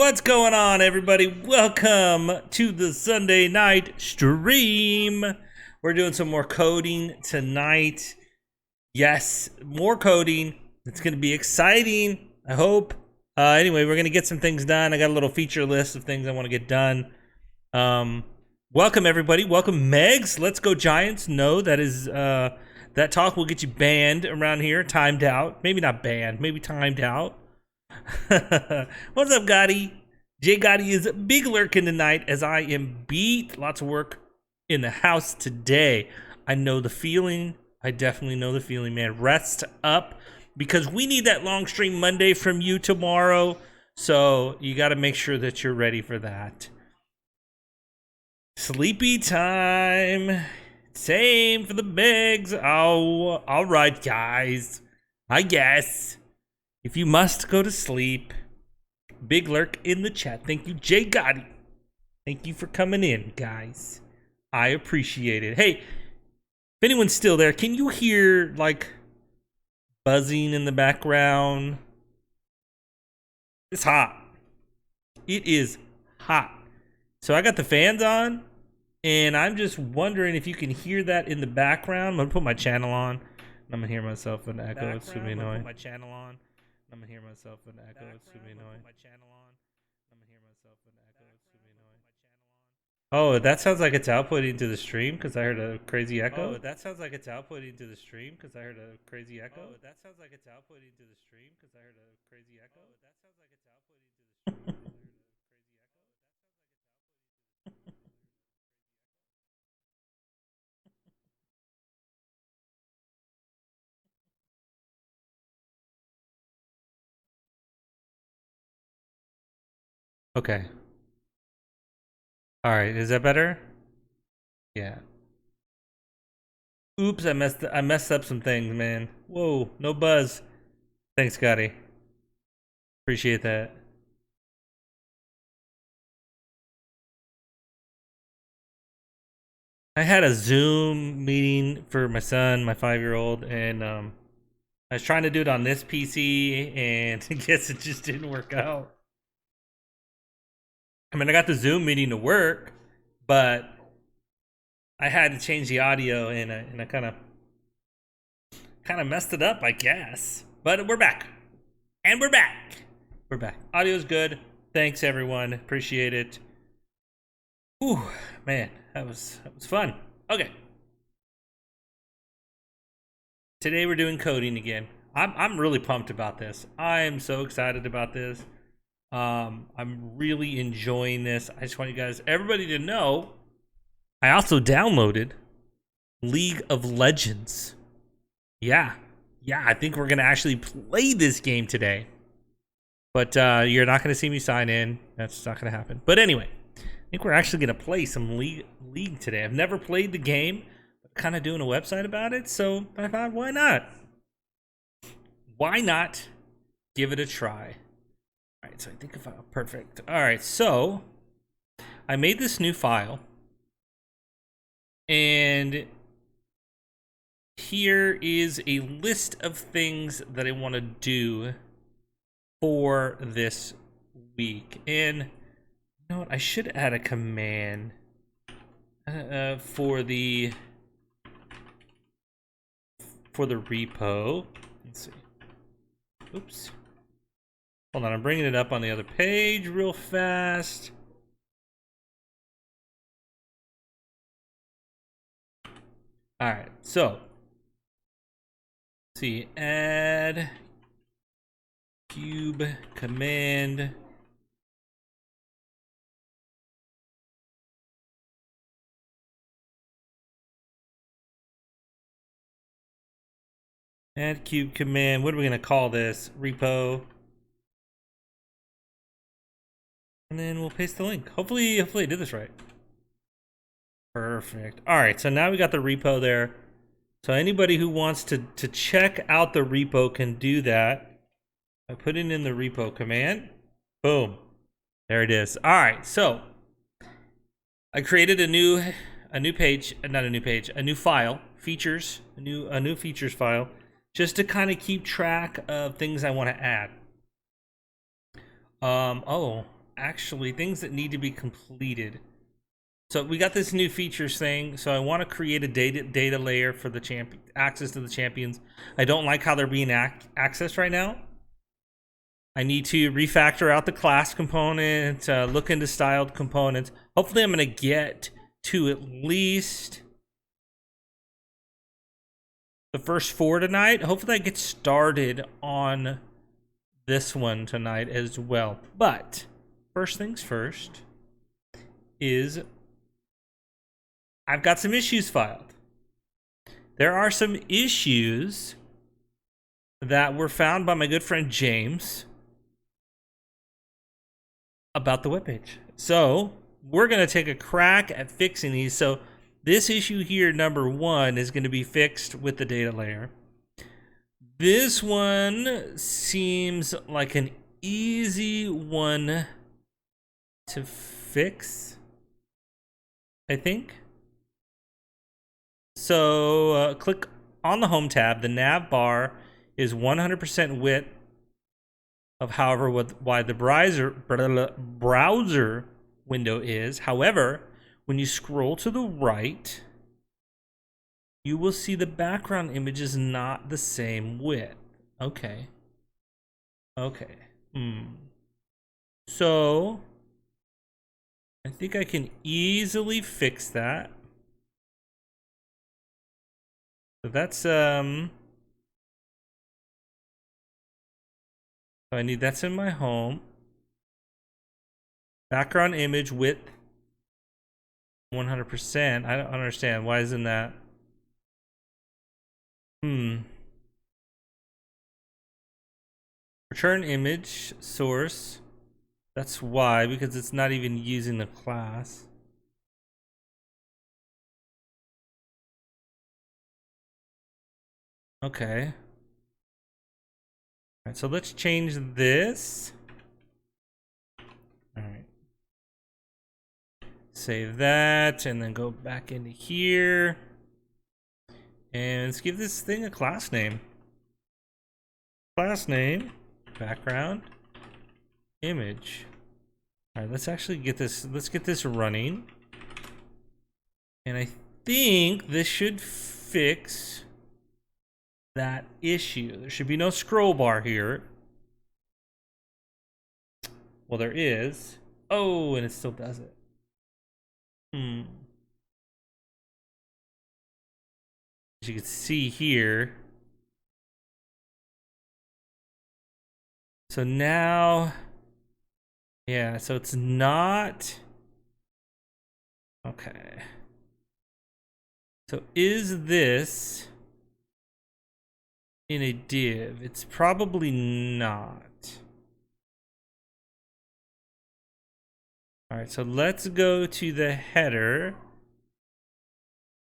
What's going on, everybody? Welcome to the Sunday night stream. We're doing some more coding tonight. Yes, more coding. It's going to be exciting, I hope. Anyway, we're going to get some things done. I got a little feature list of things I want to get done. Welcome, everybody. Welcome, Megs. Let's go, Giants. No, that is... that talk will get you banned around here. Timed out. Maybe not banned. Maybe timed out. What's up, Gotti? Jay Gotti is big lurking tonight as I am beat. Lots of work in the house today. I know the feeling. I definitely know the feeling, man. Rest up because we need that long stream Monday from you tomorrow. So you got to make sure that you're ready for that. Sleepy time. Same for the Bigs. Oh, all right, guys. I guess. If you must go to sleep, big lurk in the chat. Thank you, Jay Gotti. Thank you for coming in, guys. I appreciate it. Hey, if anyone's still there, can you hear, like, buzzing in the background? It's hot. It is hot. So I got the fans on, and I'm just wondering if you can hear that in the background. I'm going to put my channel on. I'm going to hear myself in echo. It's going to be annoying. I'm going to put my channel on. I'm gonna hear myself in echo. It's gonna be annoying. My channel on. I'm gonna hear myself in echo. It's gonna be annoying. Oh, that sounds like it's outputting to the stream because I heard a crazy echo. Oh, that sounds like it's outputting to the stream because I heard a crazy echo. Oh, that sounds like it's outputting to the stream because I heard a crazy echo. Oh, that sounds like it's outputting to the stream. Okay. All right. Is that better? Yeah. Oops, I messed up some things, man. Whoa, no buzz. Thanks, Scotty. Appreciate that. I had a Zoom meeting for my son, my 5-year-old, and I was trying to do it on this PC, and I guess it just didn't work out. I mean, I got the Zoom meeting to work, but I had to change the audio, and I kind of messed it up, I guess. But we're back, and we're back. We're back. Audio's good. Thanks, everyone. Appreciate it. Ooh, man, that was fun. Okay. Today we're doing coding again. I'm really pumped about this. I am so excited about this. I'm really enjoying this. I just want you guys, everybody to know, I also downloaded League of Legends. Yeah, I think we're going to actually play this game today. But you're not going to see me sign in. That's not going to happen. But anyway, I think we're actually going to play some League today. I've never played the game. Kind of doing a website about it, so I thought, why not? Why not give it a try? All right, so I think if perfect. All right, so I made this new file, and here is a list of things that I want to do for this week. And you know what? I should add a command for the repo. Let's see. Oops. Hold on, I'm bringing it up on the other page real fast. All right, so let's see, add cube command. Add cube command. What are we going to call this? Repo. And then we'll paste the link. Hopefully I did this right. Perfect. All right, so now we got the repo there. So anybody who wants to check out the repo can do that by putting in the repo command. Boom. There it is. All right, so I created a new page, not a new page, a new file, features, a new features file, just to kind of keep track of things I want to add. Oh, actually things that need to be completed. So we got this new features thing. So I want to create a data layer for the champion access to the champions. I don't like how they're being accessed right now. I need to refactor out the class component, look into styled components. Hopefully I'm going to get to at least the first 4 tonight. Hopefully I get started on this one tonight as well. But first things first is I've got some issues filed. There are some issues that were found by my good friend James about the webpage. So we're going to take a crack at fixing these. So this issue here, number 1, is going to be fixed with the data layer. This one seems like an easy one to fix, I think. So click on the home tab. The nav bar is 100% width of however wide the browser window is. However, when you scroll to the right, you will see the background image is not the same width. Okay. Okay. So I think I can easily fix that. So that's so I need that's in my home. Background image width 100%. I don't understand. Why isn't that? Return image source. That's why, because it's not even using the class. Okay. All right, so let's change this. All right. Save that and then go back into here. And let's give this thing a class name. Class name, background, image. All right, let's actually get this, let's get this running. And I think this should fix that issue. There should be no scroll bar here. Well, there is. Oh, and it still does it. As you can see here. So now, yeah, so it's not. Okay. So is this in a div? It's probably not. All right, so let's go to the header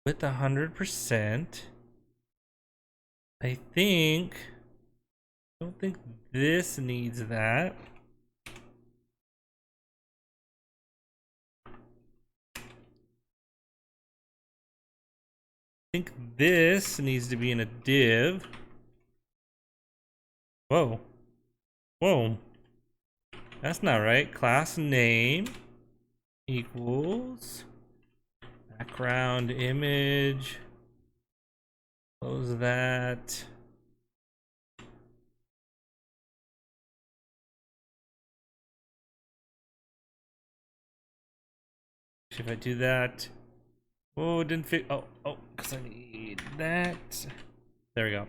with 100%. I don't think this needs that. I think this needs to be in a div. Whoa. Whoa. That's not right. Class name equals background image. Close that. If I do that, oh, it didn't fit. Oh, because I need that. There we go.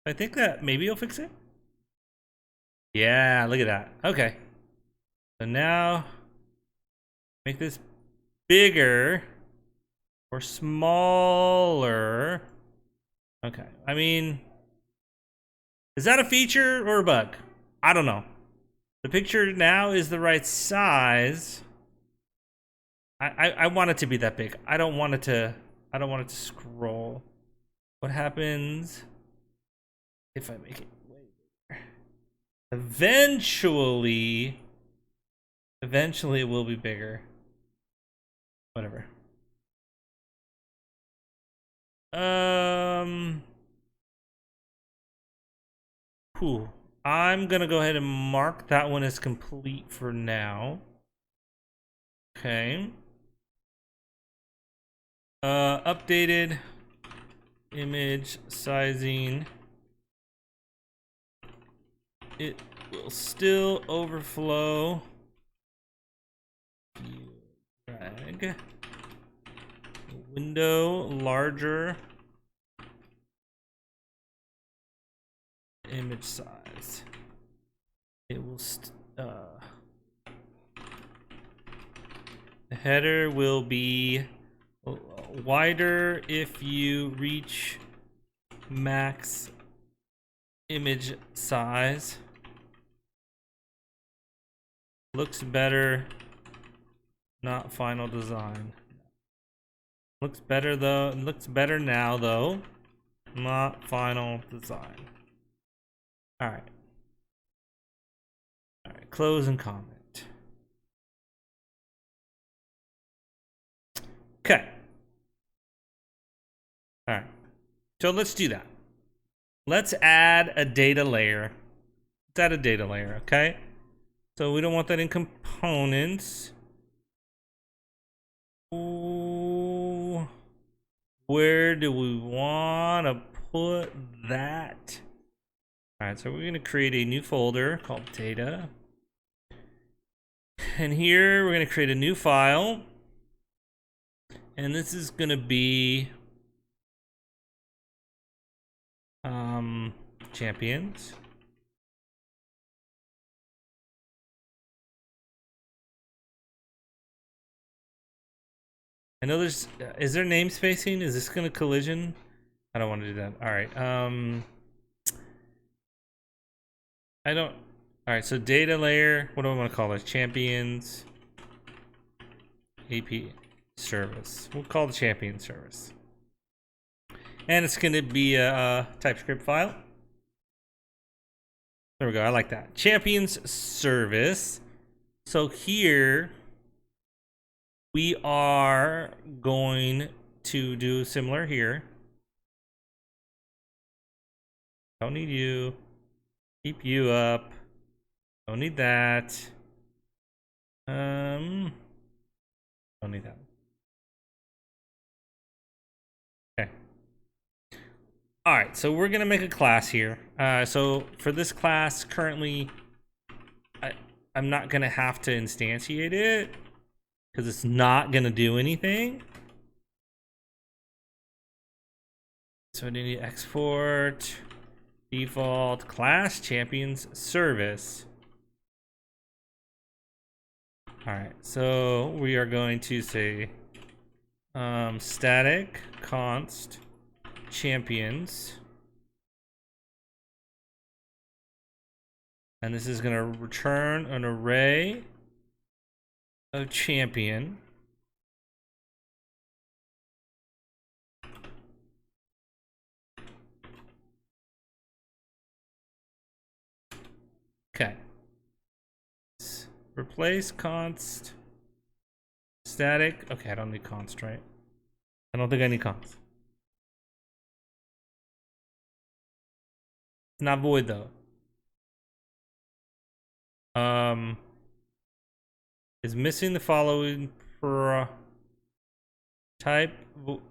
I think that maybe it'll fix it. Yeah, look at that. Okay. So now make this bigger or smaller. Okay. I mean, is that a feature or a bug? I don't know. The picture now is the right size. I want it to be that big. I don't want it to scroll. What happens if I make it way bigger? Eventually it will be bigger. Whatever. Whew. I'm gonna go ahead and mark that one as complete for now. Okay. Updated image sizing. It will still overflow. Drag. Window larger. Image size. It will the header will be wider if you reach max image size. Looks better, not final design. Looks better though. Looks better now though, not final design. All right. All right. Close and comment. Okay. All right. So let's do that. Let's add a data layer. Let's add a data layer. Okay. So we don't want that in components. Ooh, where do we want to put that? All right, so we're going to create a new folder called data. And here we're going to create a new file. And this is going to be champions. I know there's, is there name spacing? Is this going to collision? I don't want to do that. All right. I don't. All right. So data layer. What do I want to call it? Champions. AP service. We'll call the champion service. And it's going to be a TypeScript file. There we go. I like that. Champions service. So here we are going to do similar here. Don't need you. Keep you up. Don't need that. Don't need that. Okay. All right, so we're gonna make a class here. So for this class, currently, I'm not gonna have to instantiate it because it's not gonna do anything. So I need to export default class champions service. All right, so we are going to say static const champions, and this is going to return an array of champion. Okay. Replace const static. Okay, I don't need const, right? I don't think I need const. It's not void though. Is missing the following per type. What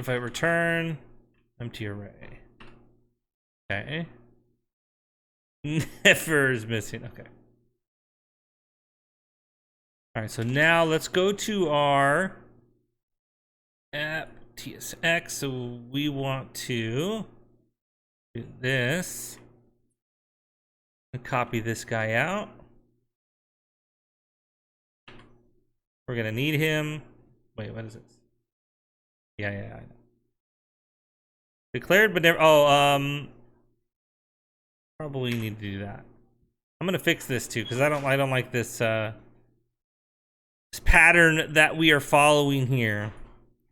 if I return empty array? Okay. Never is missing. Okay. All right, so now let's go to our app tsx. So we want to do this and copy this guy out. We're gonna need him. Wait, what is this? Yeah, I know. Declared, but never. Oh, probably need to do that. I'm gonna fix this too because I don't like this this pattern that we are following here.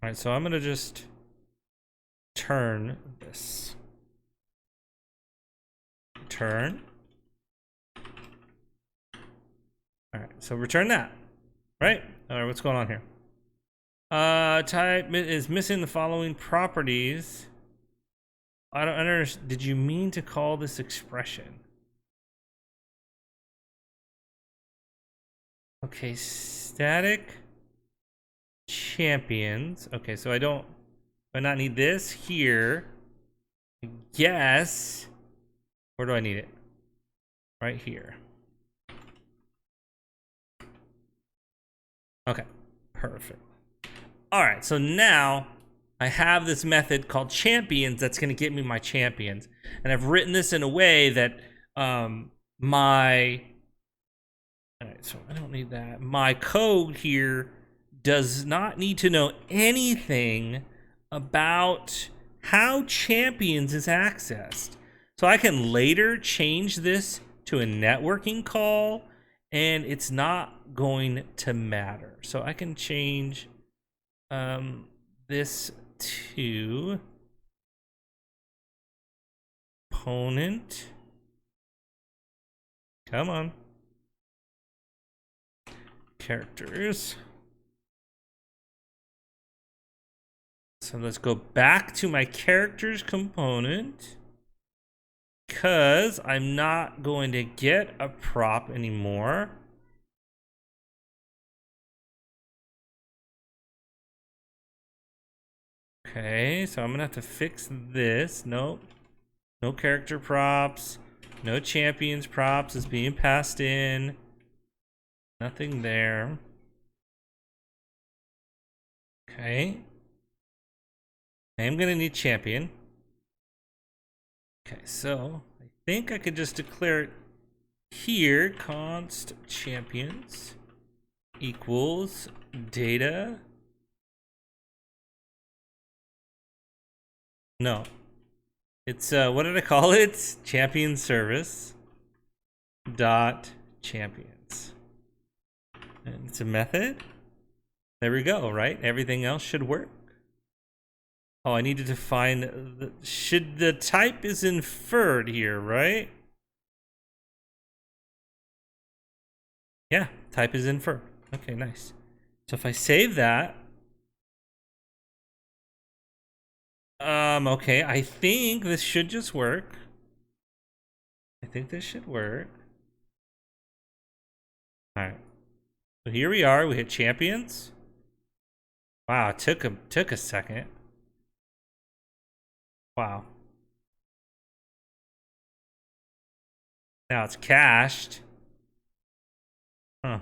All right, so I'm gonna just turn this. Turn. All right, so return that. Right? All right, what's going on here? Type is missing the following properties. I don't understand. Did you mean to call this expression? Okay, static champions. Okay, so I not need this here. I guess. Where do I need it? Right here. Okay, perfect. All right, so now I have this method called champions that's going to get me my champions. And I've written this in a way that all right, so I don't need that. My code here does not need to know anything about how champions is accessed. So I can later change this to a networking call and it's not going to matter. So I can change this to opponent. Come on. Characters. So let's go back to my characters component because I'm not going to get a prop anymore. Okay, so I'm gonna have to fix this. Nope. No character props. No champions props is being passed in. Nothing there. Okay. I am gonna need champion. Okay, so I think I could just declare it here. Const champions equals data. No. It's what did I call it? Champion service dot champions. And it's a method. There we go, right? Everything else should work. Oh, I needed to find the type is inferred here, right? Yeah, type is inferred. Okay, nice. So if I save that, okay, I think this should just work. I think this should work. All right. So here we are. We hit champions. Wow, it took a second. Wow. Now it's cached. Huh.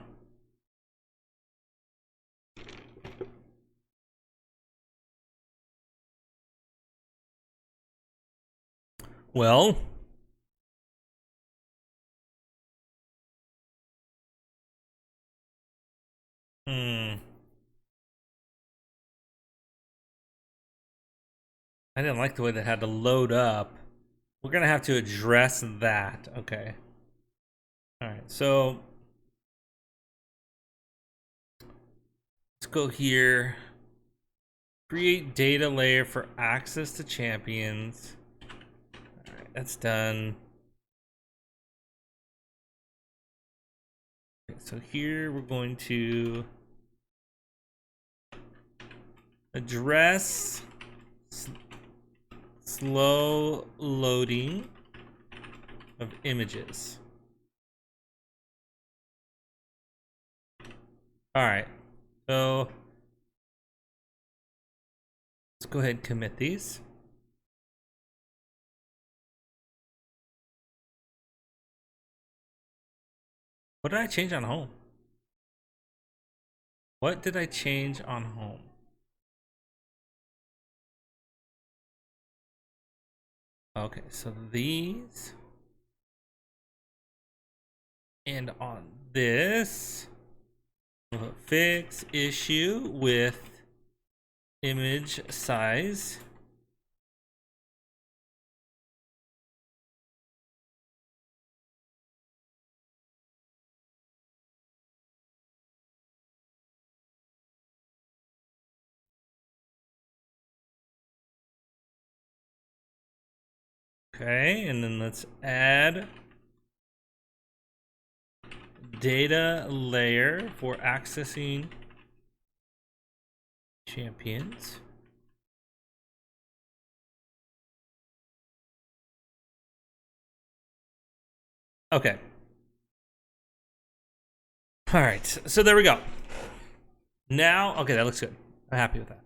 Well, I didn't like the way that had to load up. We're gonna have to address that. Okay. All right. So let's go here. Create data layer for access to champions. All right, that's done. Okay, so here we're going to address slow loading of images. All right, so let's go ahead and commit these. What did I change on home? What did I change on home? Okay, so these and on this, we'll fix issue with image size. Okay, and then let's add data layer for accessing champions. Okay. All right, so there we go. Now, okay, that looks good. I'm happy with that.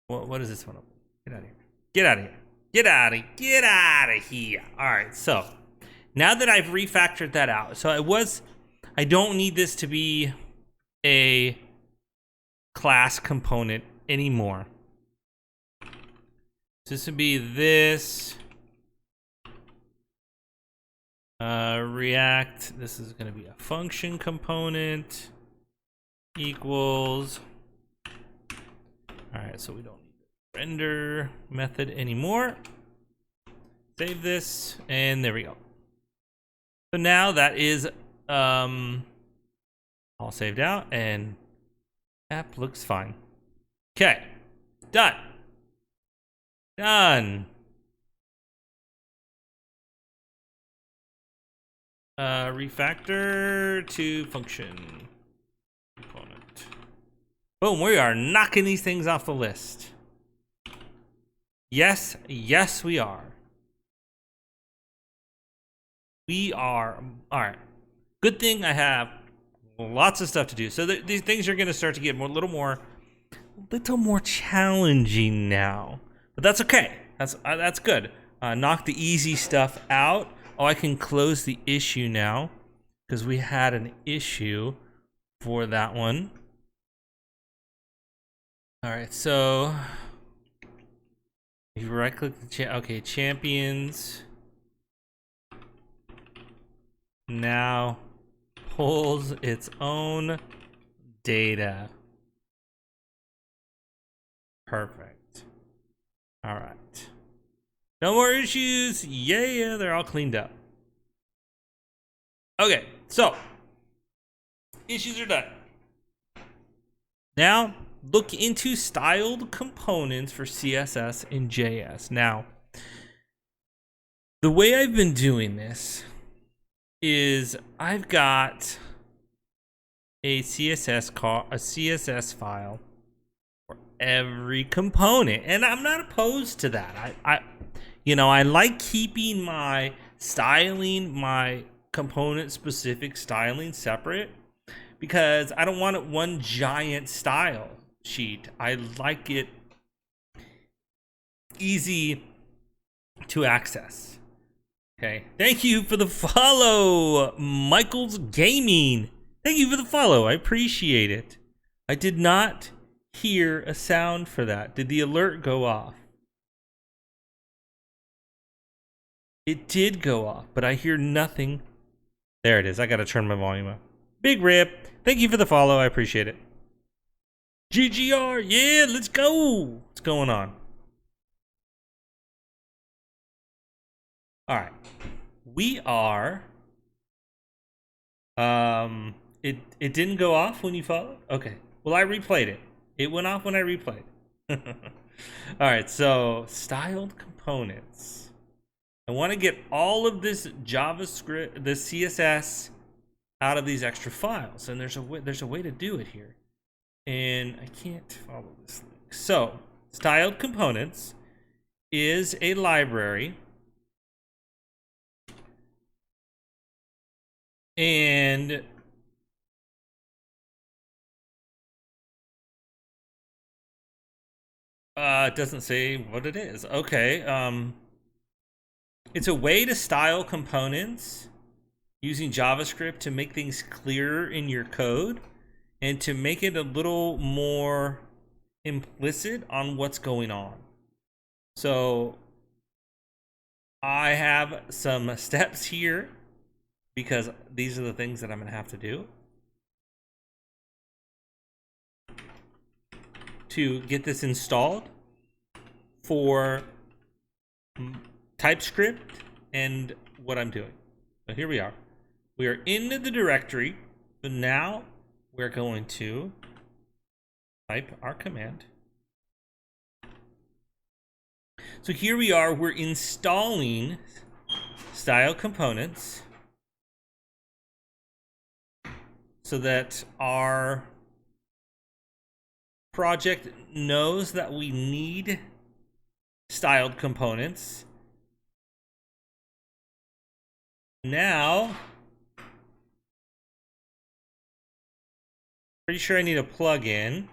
What is this one? Get out of here. Get out of here. Get out of here. All right, so now that I've refactored that out, so I don't need this to be a class component anymore. So this would be this React. This is going to be a function component equals. All right, so we don't need the render method anymore. Save this, and there we go. So now that is all saved out, and app looks fine. Okay, done. Done. Refactor to function component. Boom, we are knocking these things off the list. Yes, yes, we are. We are. All right. Good thing I have lots of stuff to do. So these things are going to start to get a little more challenging now. But that's okay. That's good. Knock the easy stuff out. Oh, I can close the issue now because we had an issue for that one. All right, so if you right-click the champions now pulls its own data. Perfect. All right. No more issues. Yeah, they're all cleaned up. Okay, so issues are done. Now, look into styled components for CSS and JS. Now, the way I've been doing this is I've got a CSS file for every component, and I'm not opposed to that. I like keeping my styling, my component specific styling separate because I don't want it one giant style sheet. I like it easy to access. Okay, thank you for the follow, Michael's Gaming. Thank you for the follow. I appreciate it. I did not hear a sound for that. Did the alert go off? It did go off, but I hear nothing. There it is. I gotta turn my volume up. Big rip. Thank you for the follow. I appreciate it. GGR. Yeah, let's go. What's going on? All right. We are. It didn't go off when you followed? Okay. Well, I replayed it. It went off when I replayed. All right. So, styled components. I want to get all of this JavaScript, the CSS, out of these extra files, and there's a way to do it here, and I can't follow this link. So, styled components is a library, and it doesn't say what it is. Okay, it's a way to style components using JavaScript to make things clearer in your code and to make it a little more implicit on what's going on. So I have some steps here because these are the things that I'm going to have to do to get this installed for TypeScript and what I'm doing. So here we are. We are in the directory, but now we're going to type our command. So here we are. We're installing style components so that our project knows that we need styled components. Now, pretty sure I need a plugin.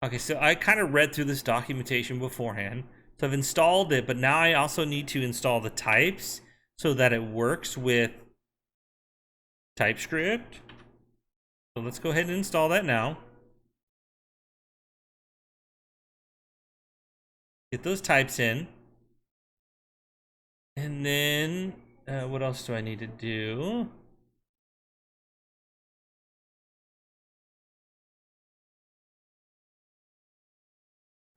Okay, so I kind of read through this documentation beforehand. So I've installed it, but now I also need to install the types so that it works with TypeScript. So let's go ahead and install that now. Get those types in. And then, what else do I need to do?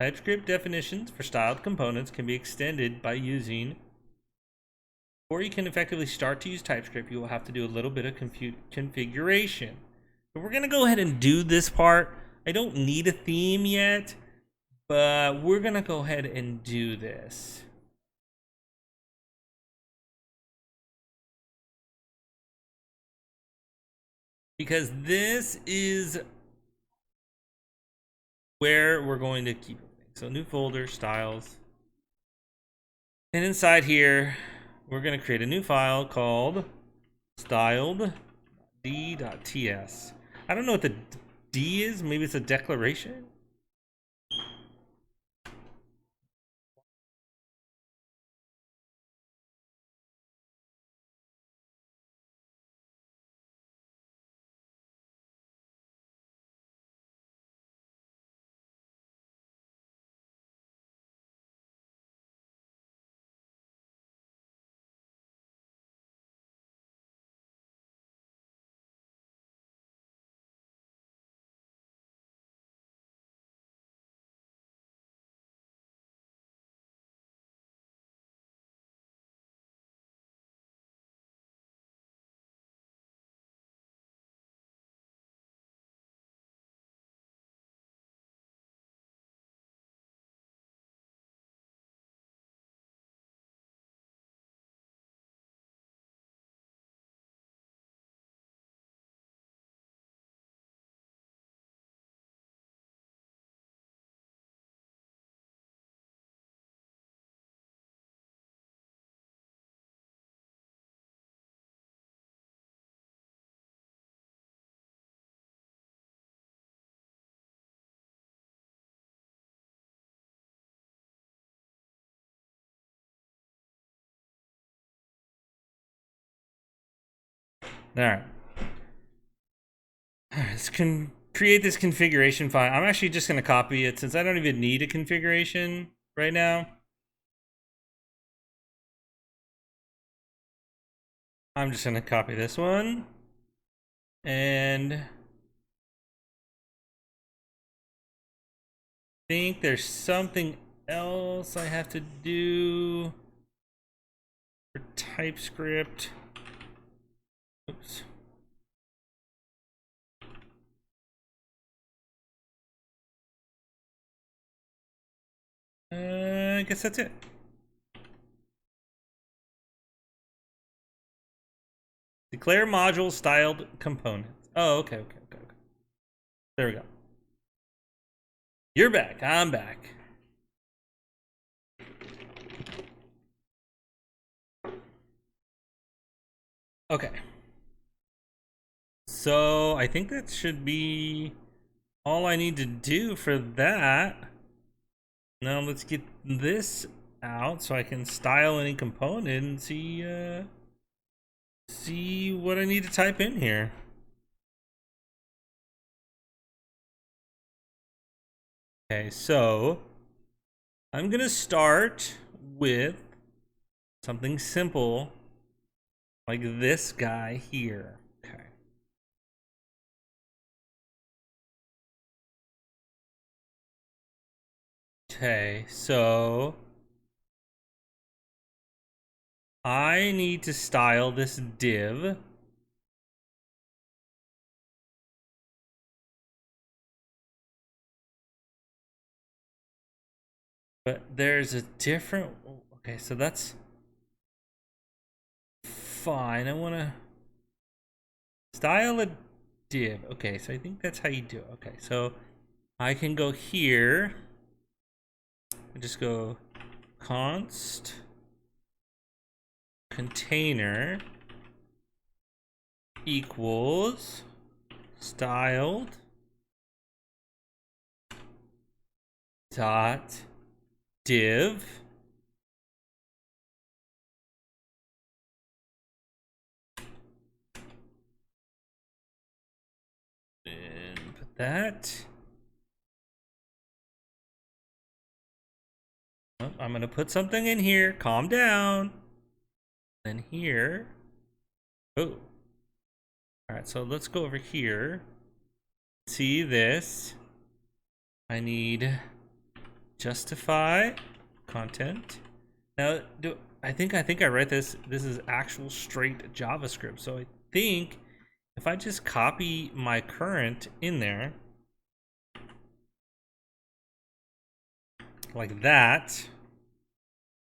TypeScript definitions for styled components can be extended by using, before you can effectively start to use TypeScript, you will have to do a little bit of configuration. So we're gonna go ahead and do this part. I don't need a theme yet, but we're gonna go ahead and do this. Because this is where we're going to keep everything. So new folder, styles. And inside here, we're going to create a new file called styledD.ts. I don't know what the D is. Maybe it's a declaration. All right. Let's create this configuration file. I'm actually just going to copy it since I don't even need a configuration right now. I'm just going to copy this one. And I think there's something else I have to do for TypeScript. Oops. I guess that's it. Declare module styled components. Oh, okay. There we go. You're back. I'm back. Okay. So I think that should be all I need to do for that. Now let's get this out so I can style any component and see what I need to type in here. Okay, so I'm gonna start with something simple like this guy here. Okay. Okay, so I need to style this div. But there's a different, okay, so that's fine. I wanna Style a div. Okay, so I think that's how you do it. Okay, so I can go here and just go const container equals styled dot div and put that. Oh, I'm gonna put something in here. Calm down. Then here. Oh. All right, so let's go over here. See this. I need justify content. Now, I think I write this. This is actual straight JavaScript. So I think if I just copy my current in there, like that.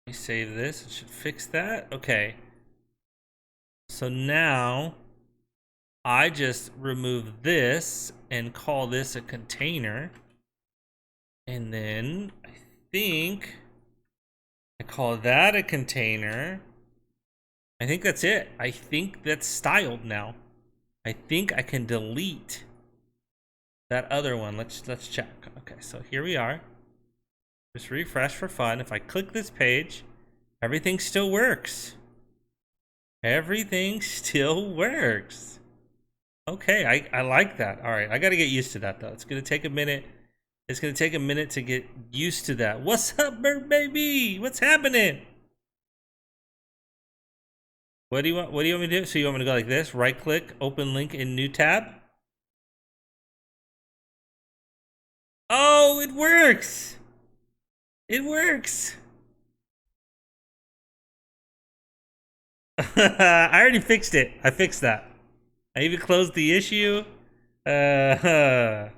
Let me save this. It should fix that. Okay. So now I just remove this and call this a container. And then I think I call that a container. I think that's it. I think that's styled now. I think I can delete that other one. Let's check. Okay, so here we are. Just refresh for fun. If I click this page, everything still works. Everything still works. Okay, I like that. All right, I got to get used to that though. It's gonna take a minute. It's gonna take a minute to get used to that. What's up, bird baby? What's happening? What do you want? What do you want me to do? So you want me to go like this? Right click, open link in new tab. Oh, it works. It works. I already fixed it. I fixed that. I even closed the issue. That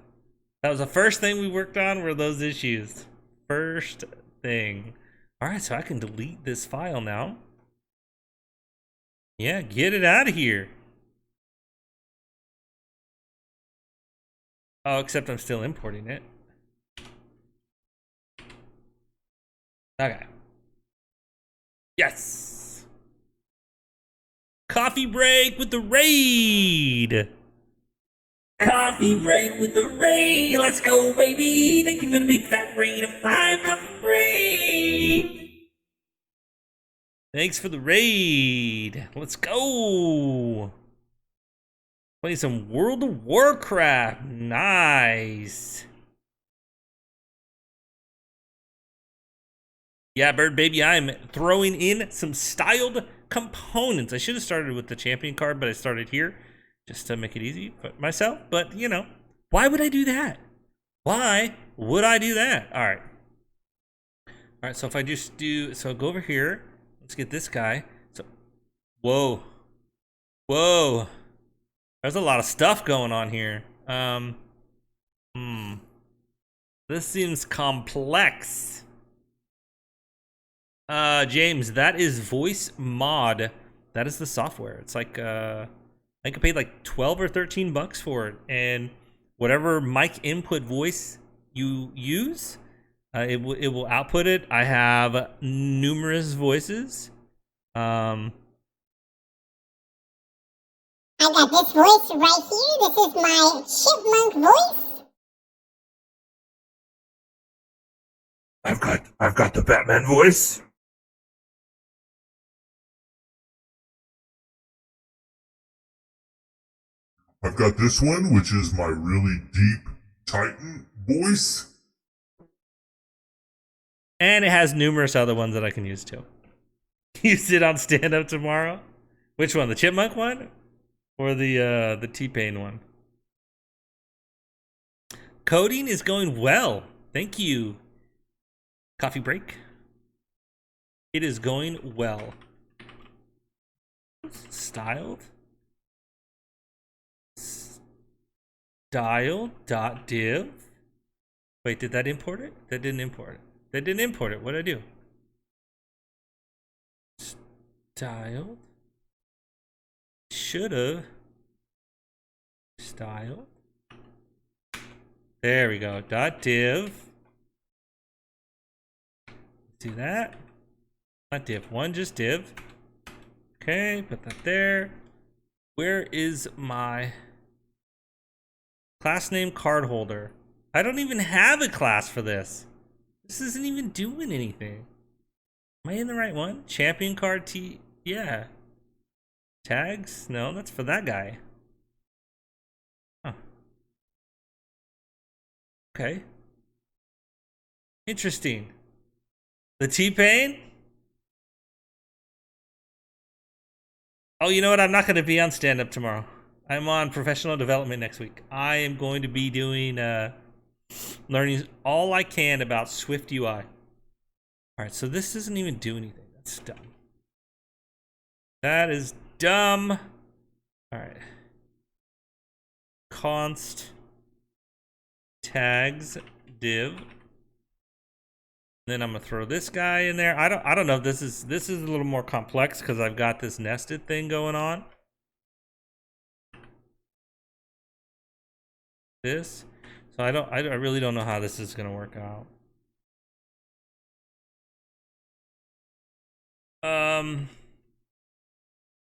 was the first thing we worked on were those issues. First thing. All right, so I can delete this file now. Yeah, get it out of here. Oh, except I'm still importing it. Okay. Yes. Coffee break with the raid. Coffee break with the raid. Let's go, baby. Thank you for the big fat raid of 5 coffee break. Thanks for the raid. Let's go. Play some World of Warcraft. Nice. Yeah, bird baby, I'm throwing in some styled components. I should have started with the champion card, but I started here just to make it easy for myself. But, you know, why would I do that? Why would I do that? All right. All right, so if I just do, so go over here. Let's get this guy. So, whoa. Whoa. There's a lot of stuff going on here. This seems complex. James, that is voice mod. That is the software. It's like I think I paid like 12 or 13 bucks for it, and whatever mic input voice you use, it will output it. I have numerous voices. I got this voice right here. This is my chipmunk voice. I've got the Batman voice. I've got this one, which is my really deep Titan voice. And it has numerous other ones that I can use too. Use it on stand up tomorrow. Which one? The chipmunk one? Or the T-Pain one? Coding is going well. Thank you. Coffee break. It is going well. Styled. Style.div. Wait, did that import it? That didn't import it. That didn't import it. What did I do? Styled. Should've. style. There we go. Dot div. Do that. Not div one, just div. Okay, put that there. Where is my class name card holder? I don't even have a class for this. This isn't even doing anything. Am I in the right one? Champion card T. Yeah. Tags? No, that's for that guy. Huh. Okay. Interesting. The T-Pain? Oh, you know what? I'm not going to be on stand-up tomorrow. I'm on professional development next week. I am going to be doing, learning all I can about Swift UI. All right, so this doesn't even do anything. That's dumb. That is dumb. All right. Const tags div. Then I'm gonna throw this guy in there. I don't know if this is a little more complex because I've got this nested thing going on. This. So I really don't know how this is gonna work out.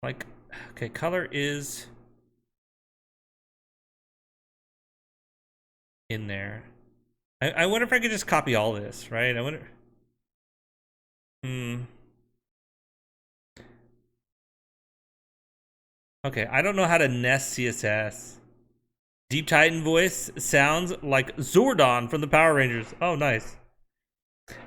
Like, okay, color is in there. I wonder if I could just copy all this, right? I wonder. Okay, I don't know how to nest CSS. Deep Titan voice sounds like Zordon from the Power Rangers. Oh, nice.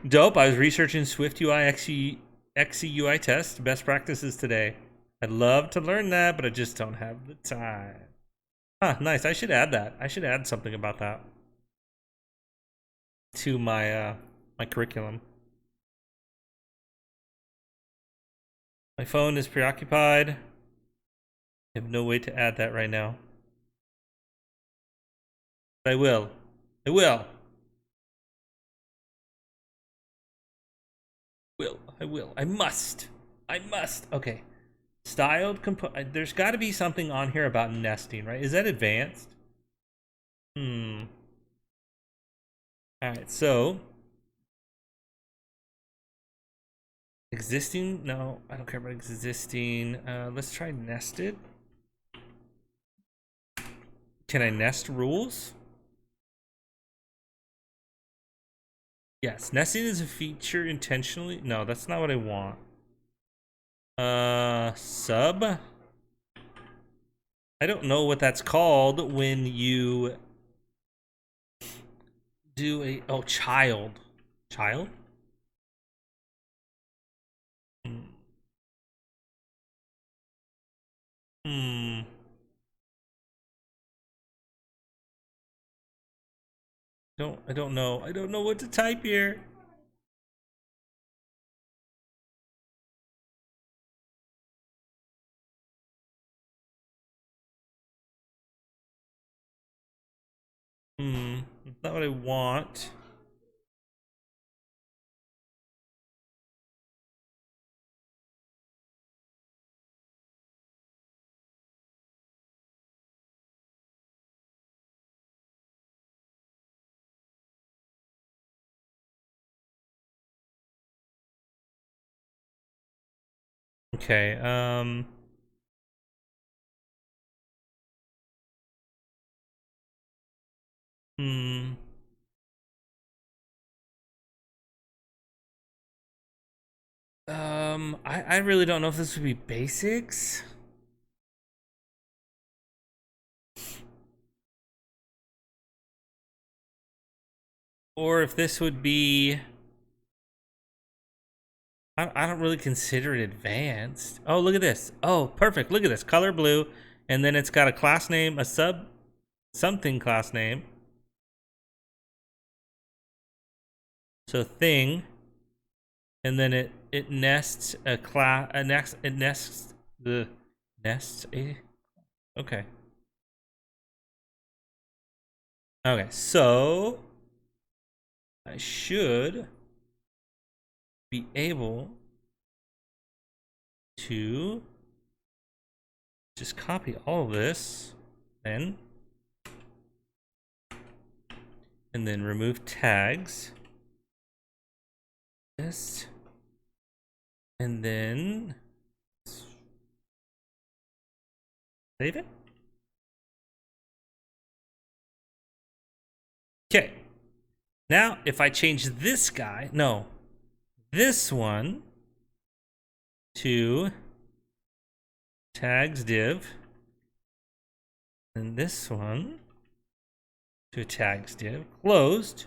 Dope. I was researching Swift UI XCUI test best practices today. I'd love to learn that, but I just don't have the time. Huh, nice. I should add that. I should add something about that to my my curriculum. My phone is preoccupied. I have no way to add that right now. But I will. I will. I will. I must. I must. Okay. Styled component. There's got to be something on here about nesting, right? Is that advanced? All right. So existing. No, I don't care about existing. Let's try nested. Can I nest rules? Yes, nesting is a feature intentionally. No, that's not what I want. Sub. I don't know what that's called when you do a child. Child? I don't know. I don't know what to type here. That's not what I want. Okay, I really don't know if this would be basics. Or if this would be... I don't really consider it advanced. Oh, look at this. Oh, perfect. Look at this. Color blue. And then it's got a class name, a sub something class name. So thing. And then it nests a class, it nests the nests a, okay. Okay, so I should be able to just copy all of this, then and then remove tags. This, and then save it. Okay. Now, if I change this guy, no, this one to tags div, and this one to tags div, closed,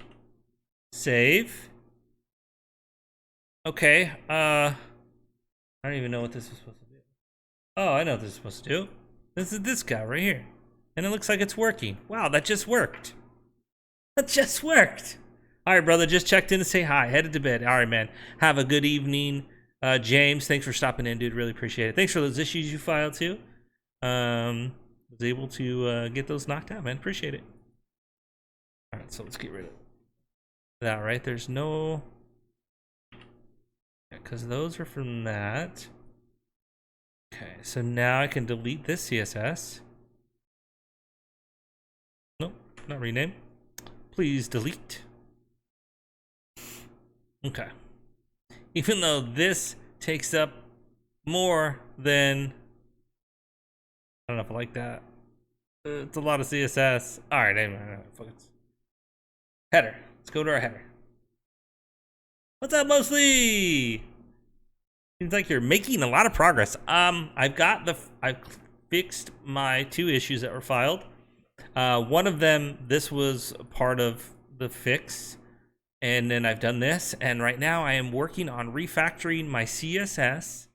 save. Okay, I don't even know what this is supposed to do. Oh, I know what this is supposed to do. This is this guy right here. And it looks like it's working. Wow, that just worked. That just worked. All right, brother, just checked in to say hi. Headed to bed. All right, man. Have a good evening. James, thanks for stopping in, dude. Really appreciate it. Thanks for those issues you filed, too. Was able to get those knocked out, man. Appreciate it. All right, so let's get rid of that, right? There's no... because those are from that. Okay, so now I can delete this CSS. Nope, not rename. Please delete. Okay. Even though this takes up more than... I don't know if I like that. It's a lot of CSS. All right, anyway, focus. Header. Let's go to our header. What's up, mostly? Seems like you're making a lot of progress. I've fixed my 2 issues that were filed. One of them, this was part of the fix, and then I've done this, and right now I am working on refactoring my CSS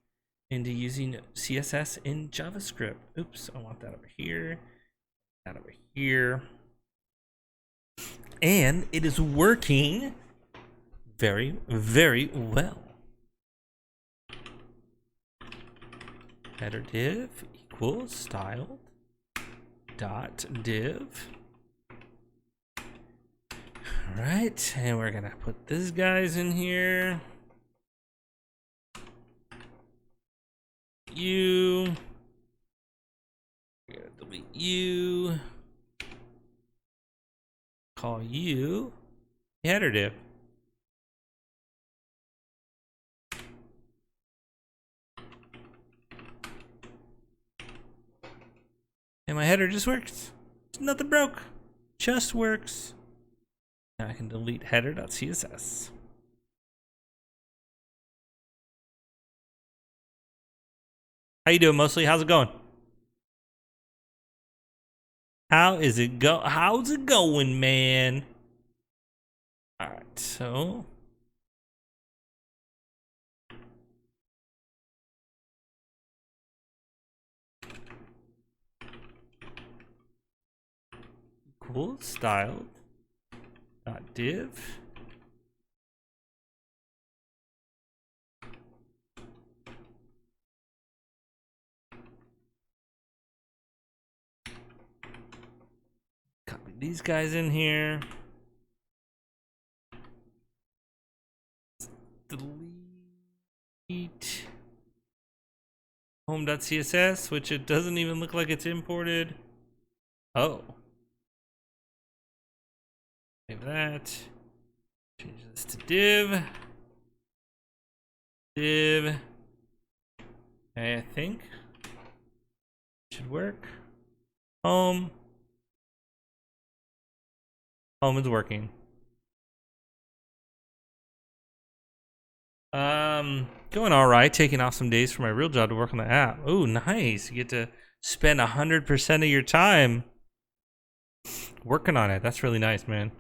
into using CSS in JavaScript. Oops, I want that over here, that over here, and it is working very, very well. Header div equals styled dot div. All right, and we're gonna put these guys in here. You. We're gonna delete you. Call you header div. And my header just works. Nothing broke. Just works. Now I can delete header.css. How you doing, mostly? How's it going? How's it going, man? All right, so equals styled dot div. Copy these guys in here. Delete home.css, which it doesn't even look like it's imported. Oh. Save that. Change this to div. Div. Okay, I think should work. Home. Home is working. Going all right. Taking off some days for my real job to work on the app. Oh, nice. You get to spend 100% of your time working on it. That's really nice, man.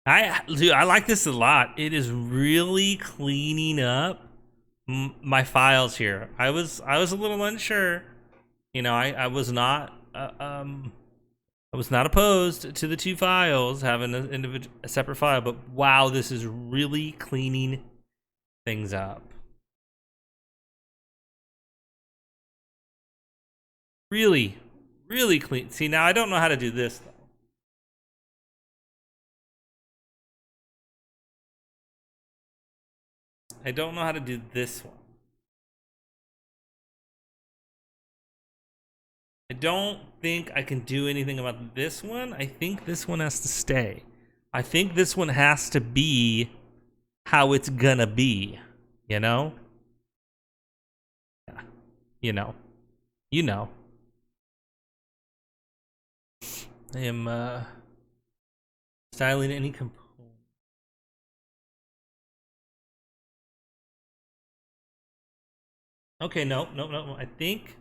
I like this a lot. It is really cleaning up my files here. I was a little unsure. You know, I was not opposed to the 2 files having a separate file, but wow, this is really cleaning things up. Really, really clean. See, now I don't know how to do this though. I don't know how to do this one. I don't think I can do anything about this one. I think this one has to stay. I think this one has to be how it's gonna be, you know? Yeah. You know. You know. I am styling any component. Okay, no. I think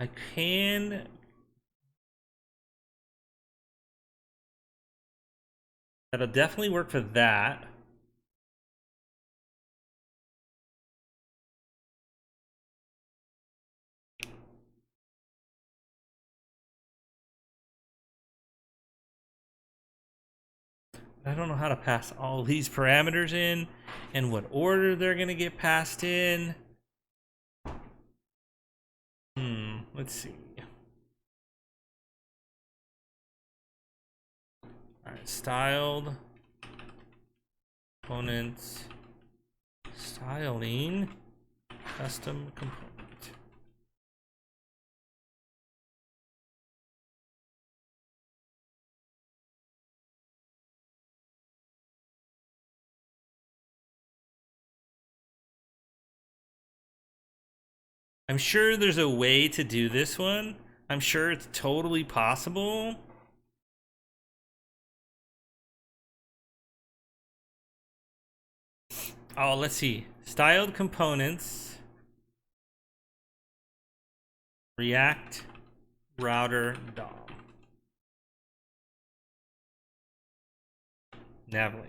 I can. That'll definitely work for that. I don't know how to pass all these parameters in and what order they're gonna get passed in. Let's see. Alright, styled components, styling, custom component. I'm sure there's a way to do this one. I'm sure it's totally possible. Oh, let's see. Styled components. React router DOM. Navlink.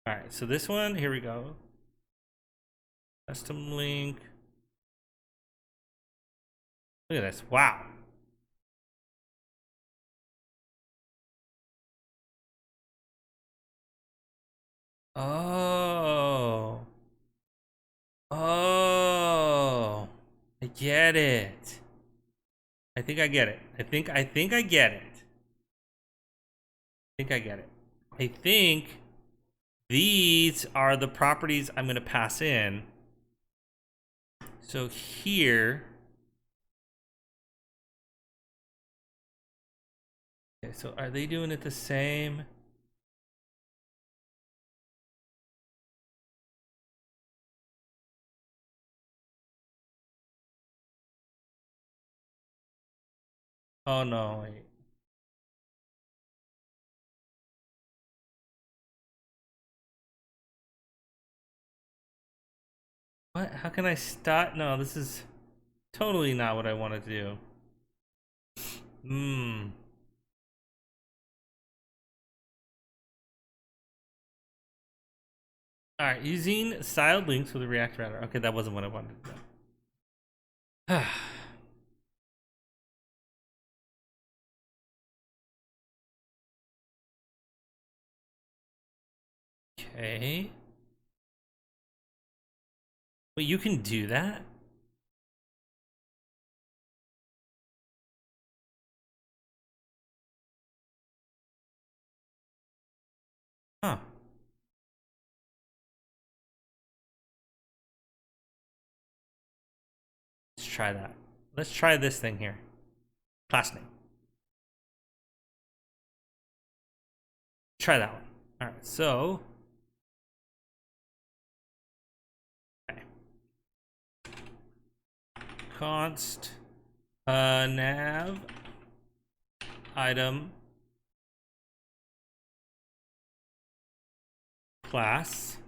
All right, so this one, here we go. Custom link. Look at this. Wow. Oh. Oh. I get it. I think I get it. I think I get it. I think I get it. I think these are the properties I'm going to pass in. So here. Okay, so are they doing it the same? Oh no, wait. What? How can I start? No, this is totally not what I want to do. All right, using styled links with a React router. Okay, that wasn't what I wanted to do. Okay. Wait, you can do that? Huh. Let's try that. Let's try this thing here. Class name. Try that one. All right, so. Okay. Const nav item class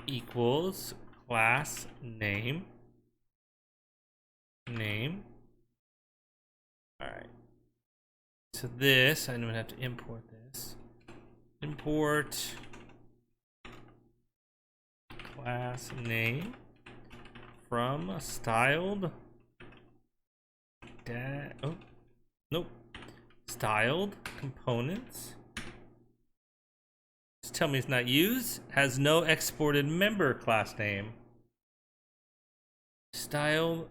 equals class name. All right. So this, I'm gonna have to import this. Import class name from styled. Oh, nope. styled components. Just tell me it's not used. Has no exported member class name. Style.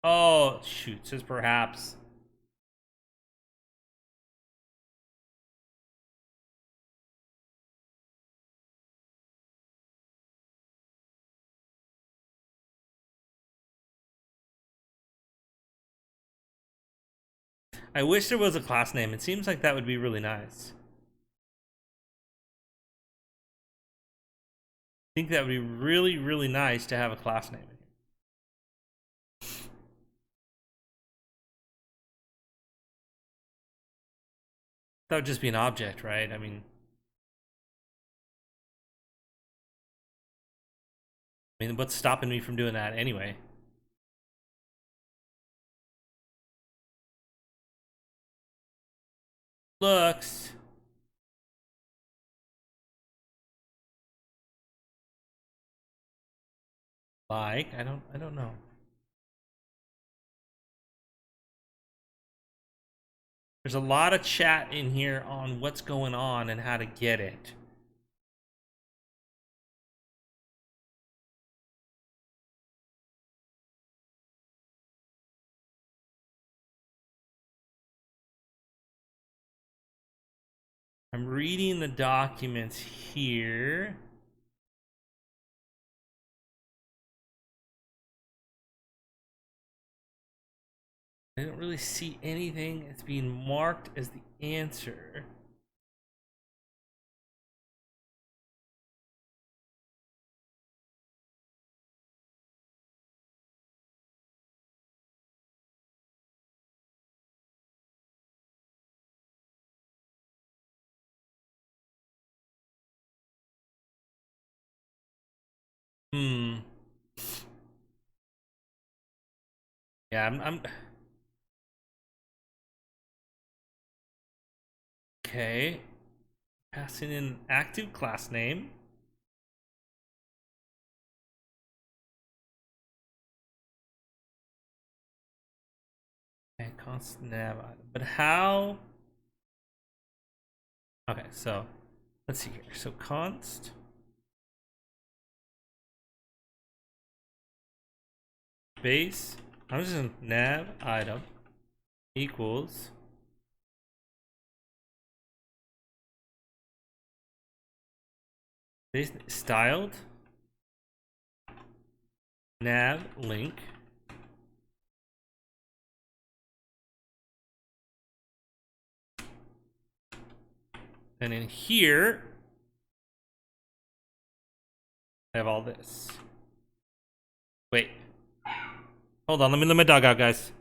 Oh, shoot. Says perhaps. I wish there was a class name. It seems like that would be really nice. I think that would be really, really nice to have a class name. That would just be an object, right? I mean, what's stopping me from doing that anyway? Looks. Like, I don't know. There's a lot of chat in here on what's going on and how to get it. I'm reading the documents here. I don't really see anything that's being marked as the answer. Yeah, I'm okay. Passing in active class name. And constant nav item. But how? Okay, so let's see here. So const base. I'm just gonna nav item equals base styled nav link. And in here, I have all this. Wait. Hold on, let me let my dog out, guys.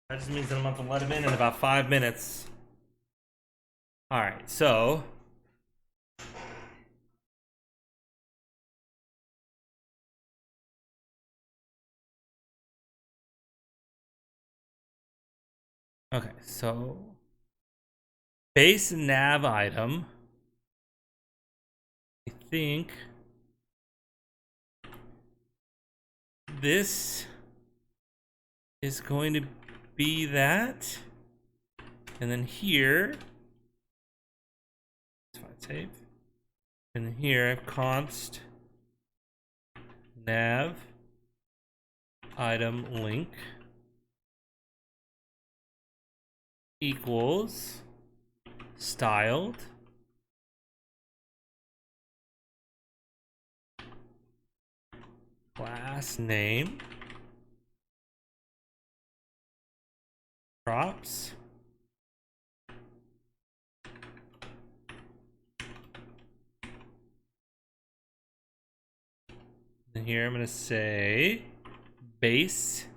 That just means that I'm about to let him in about 5 minutes. Alright, so okay, so base nav item. I think this is going to be that. And then here, save. And then here I have const nav item link equals styled class name props and here I'm going to say base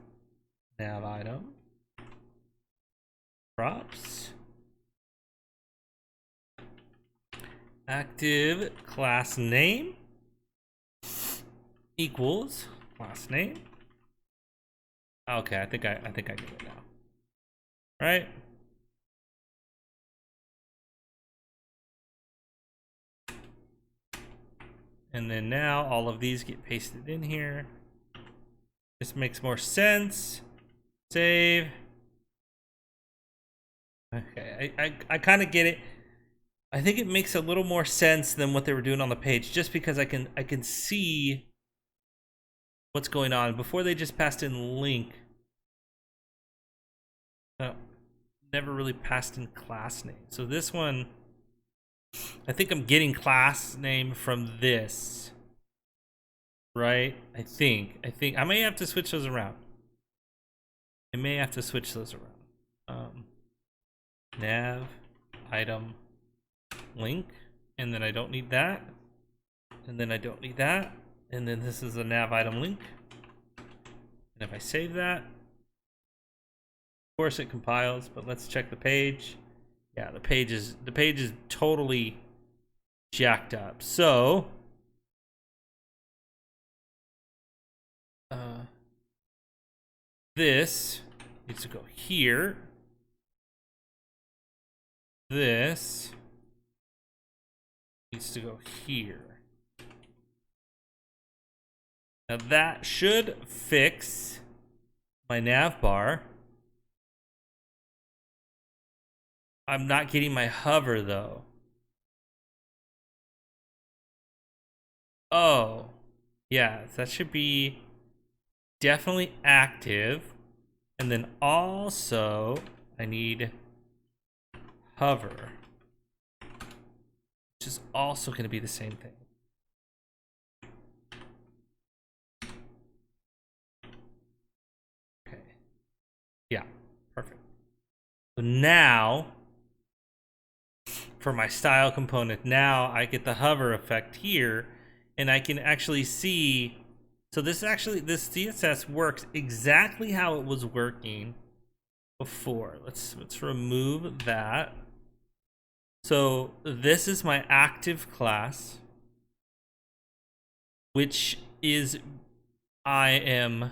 nav item props active class name equals class name. Okay, I think I get it now. Right? And then now all of these get pasted in here. This makes more sense. Save. Okay, I kind of get it. I think it makes a little more sense than what they were doing on the page, just because I can see what's going on. Before they just passed in link. Never really passed in class name. So this one, I think I'm getting class name from this. Right? I think I may have to switch those around. Nav, item, link, and then I don't need that. And then I don't need that. And then this is a nav item link. And if I save that, of course it compiles, but let's check the page. Yeah, the page is totally jacked up. So this needs to go here. This needs to go here. Now that should fix my nav bar. I'm not getting my hover though. Oh, yeah, that should be definitely active. And then also I need hover, which is also going to be the same thing. Okay. Yeah, perfect. So now for my style component, now I get the hover effect here, and I can actually see. So this CSS works exactly how it was working before. Let's remove that. So this is my active class, which is I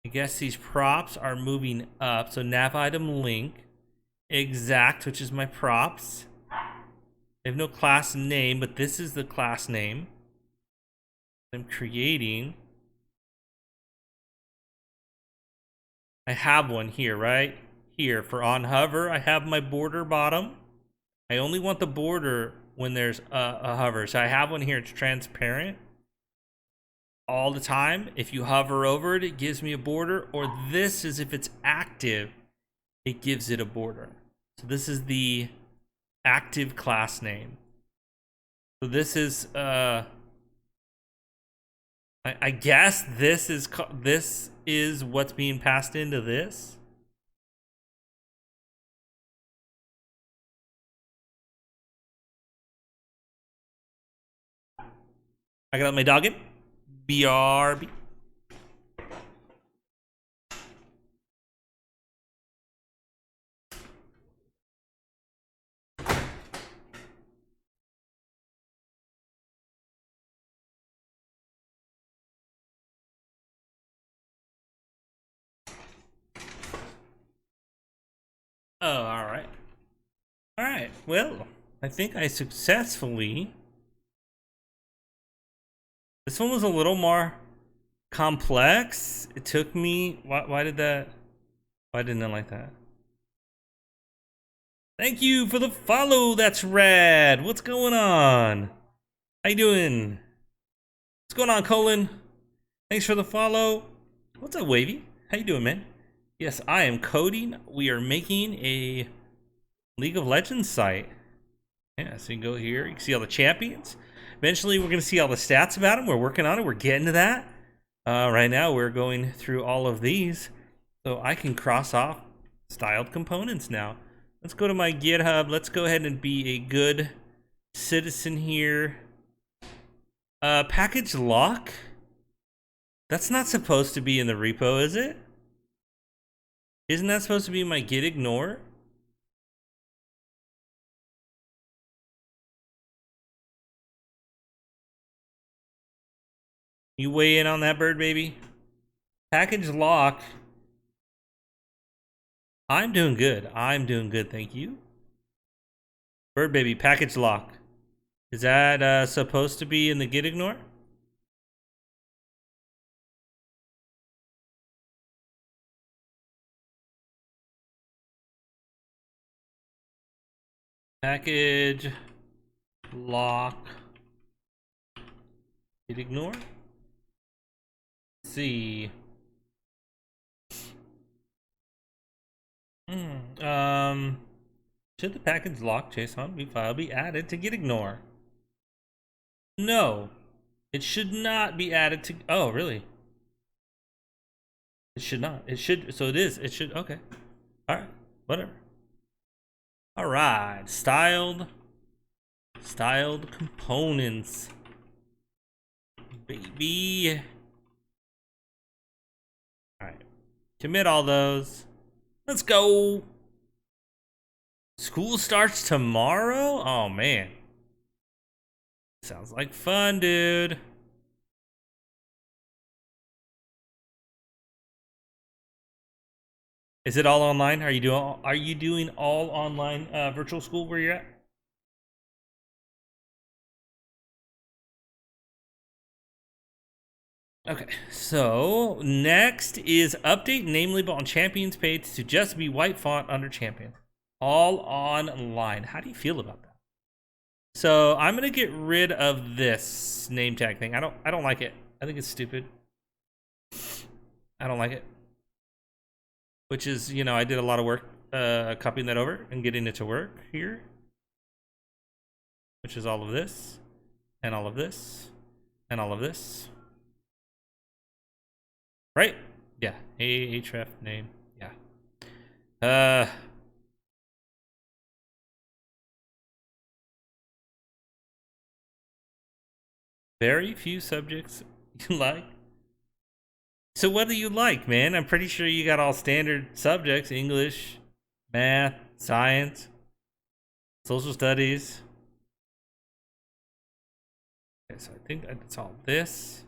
guess these props are moving up. So nav item link, exact, which is my props. They have no class name, but this is the class name I'm creating. I have one here, right? Here for on hover, I have my border bottom. I only want the border when there's a hover. So I have one here, it's transparent all the time. If you hover over it, it gives me a border, or this is if it's active, it gives it a border. So this is the active class name. So this is I guess this is what's being passed into this. I got my dog in. BRB. Oh, all right. All right. Well, I think I successfully. This one was a little more complex. It took me. Why didn't I like that? Thank you for the follow. That's rad. What's going on? How you doing? What's going on, Colin? Thanks for the follow. What's up, Wavy? How you doing, man? Yes, I am coding. We are making a League of Legends site. Yeah, so you can go here. You can see all the champions. Eventually, we're going to see all the stats about them. We're working on it. We're getting to that. Right now, we're going through all of these. So I can cross off styled components now. Let's go to my GitHub. Let's go ahead and be a good citizen here. Package lock? That's not supposed to be in the repo, is it? Isn't that supposed to be my git ignore? You weigh in on that, bird baby? Package lock I'm doing good. I'm doing good, thank you. Bird baby package lock. Is that supposed to be in the get ignore? Package lock. Get ignore. Let's see. Should the package lock JSON file be added to get ignore? No, it should not be added to. Oh, really? It should not. It should. So it is. It should. Okay. All right. Whatever. All right. Styled components, baby. All right. Commit all those. Let's go. School starts tomorrow? Oh, man. Sounds like fun, dude. Is it all online? Are you doing all online virtual school where you're at? Okay, so next is update name label on Champions page to just be white font under Champion. All online. How do you feel about that? So I'm gonna get rid of this name tag thing. I don't like it. I think it's stupid. I don't like it. Which is, you know, I did a lot of work copying that over and getting it to work here. Which is all of this, and all of this, and all of this. Right? Yeah. href name. Yeah. Very few subjects you like. So what do you like, man? I'm pretty sure you got all standard subjects: English, math, science, social studies. Okay, so I think that's all this.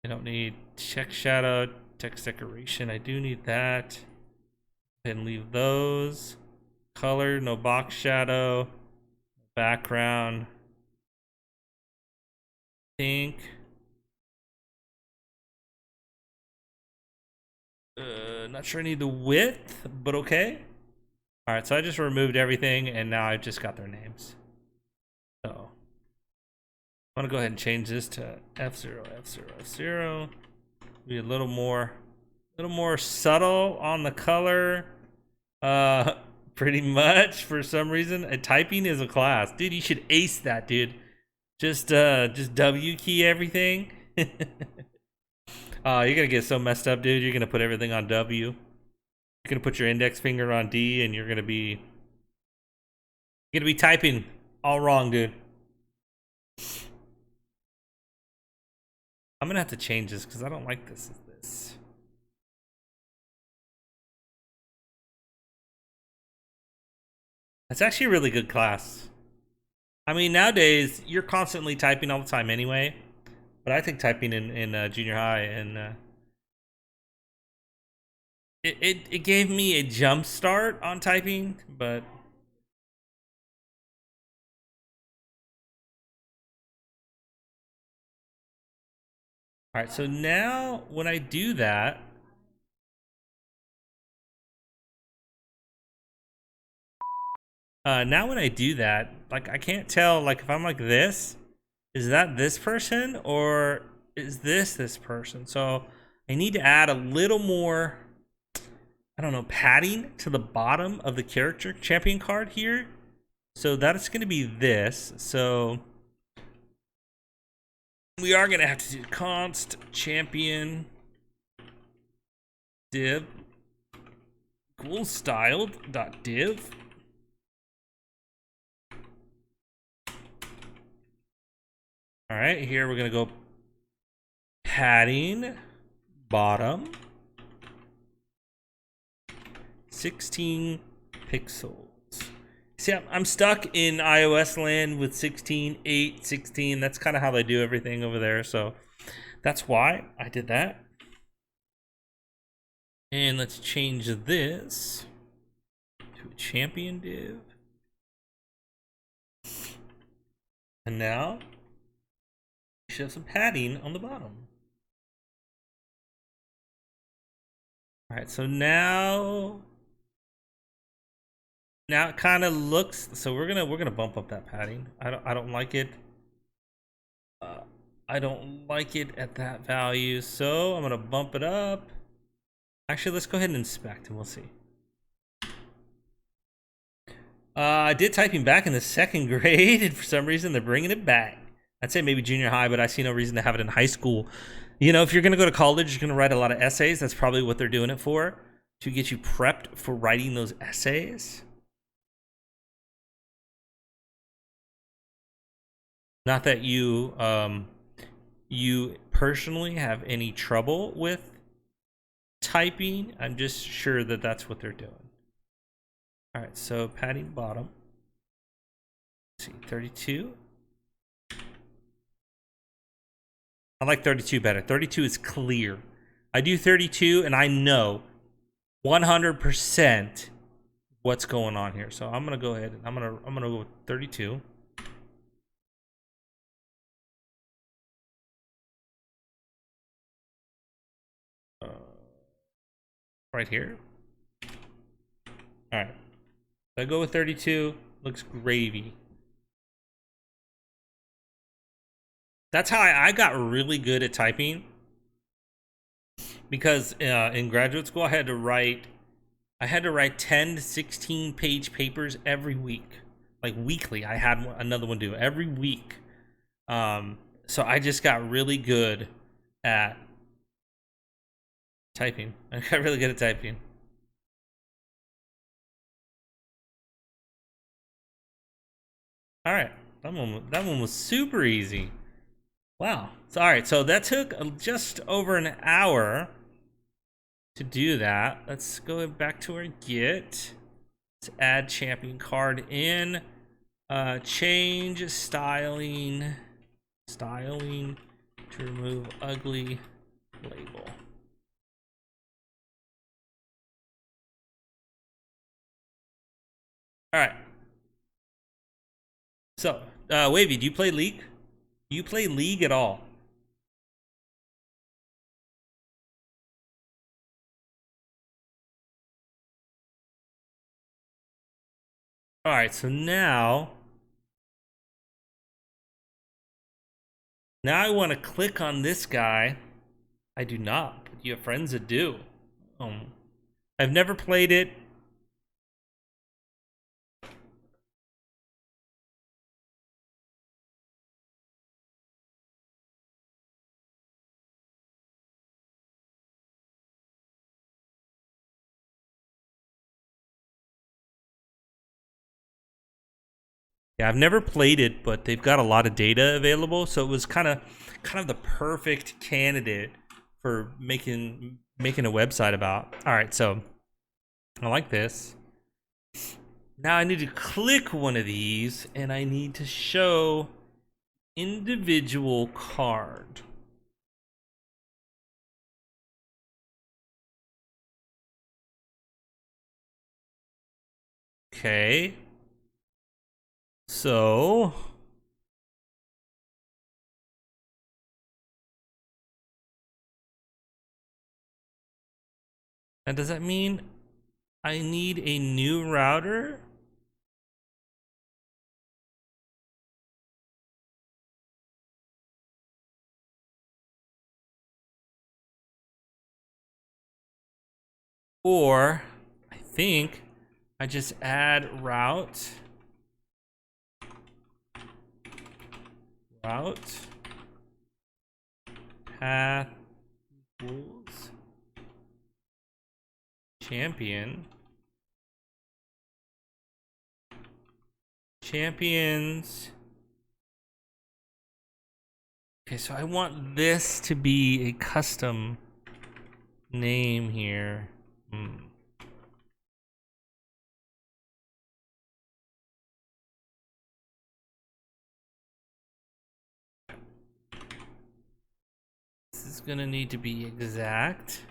I don't need check shadow, text decoration. I do need that. And leave those. Color, no box shadow. Background. Pink. Not sure I need the width, but okay. All right, so I just removed everything, and now I've just got their names. So I'm gonna go ahead and change this to F0, F0, F0. Be a little more subtle on the color. Pretty much for some reason. Typing is a class, dude. You should ace that, dude. Just W key everything. Oh, you're gonna get so messed up, dude. You're gonna put everything on W. You're gonna put your index finger on D, and you're gonna be typing all wrong, dude. I'm gonna have to change this because I don't like this. That's actually a really good class. I mean, nowadays you're constantly typing all the time anyway, but I think typing in junior high and it gave me a jump start on typing, but all right. So now when I do that, like I can't tell, like if I'm like this, is that this person or is this person? So I need to add a little more, I don't know, padding to the bottom of the character champion card here. So that's going to be this. So we are going to have to do const champion div equals styled dot div. All right, here we're going to go padding bottom 16 pixels. See, I'm stuck in iOS land with 16, 8, 16. That's kind of how they do everything over there. So that's why I did that. And let's change this to a champion div. And now we should have some padding on the bottom. All right, so now it kind of looks. So we're gonna bump up that padding. I don't like it. I don't like it at that value, so I'm gonna bump it up. Actually, let's go ahead and inspect, and we'll see. I did typing back in the second grade, and for some reason they're bringing it back. I'd say maybe junior high, but I see no reason to have it in high school. You know, if you're gonna go to college, you're gonna write a lot of essays. That's probably what they're doing it for, to get you prepped for writing those essays. Not that you personally have any trouble with typing. I'm just sure that that's what they're doing. All right, so padding bottom. Let's see, 32. I like 32 better. 32 is clear. I do 32 and I know 100% what's going on here. So I'm gonna go ahead and I'm gonna go with 32. Right here. All right. So I go with 32. Looks gravy. That's how I got really good at typing. Because in graduate school, I had to write 10 to 16 page papers every week. Like weekly, I had another one due every week. So I just got really good at typing. I got really good at typing. All right, that one was super easy. Wow. So, all right, so that took just over an hour to do that. Let's go back to our Git. Let's add champion card in. Change styling to remove ugly label. All right. So, Wavy, do you play League? Do you play League at all? All right, so now I want to click on this guy. I do not, but you have friends that do. I've never played it. Yeah, I've never played it, but they've got a lot of data available, so it was kind of the perfect candidate for making a website about. All right, so I like this. Now I need to click one of these, and I need to show individual card. Okay. So now does that mean I need a new router? Or I think I just add route path equals champions. Okay, so I want this to be a custom name here. This is gonna need to be exact.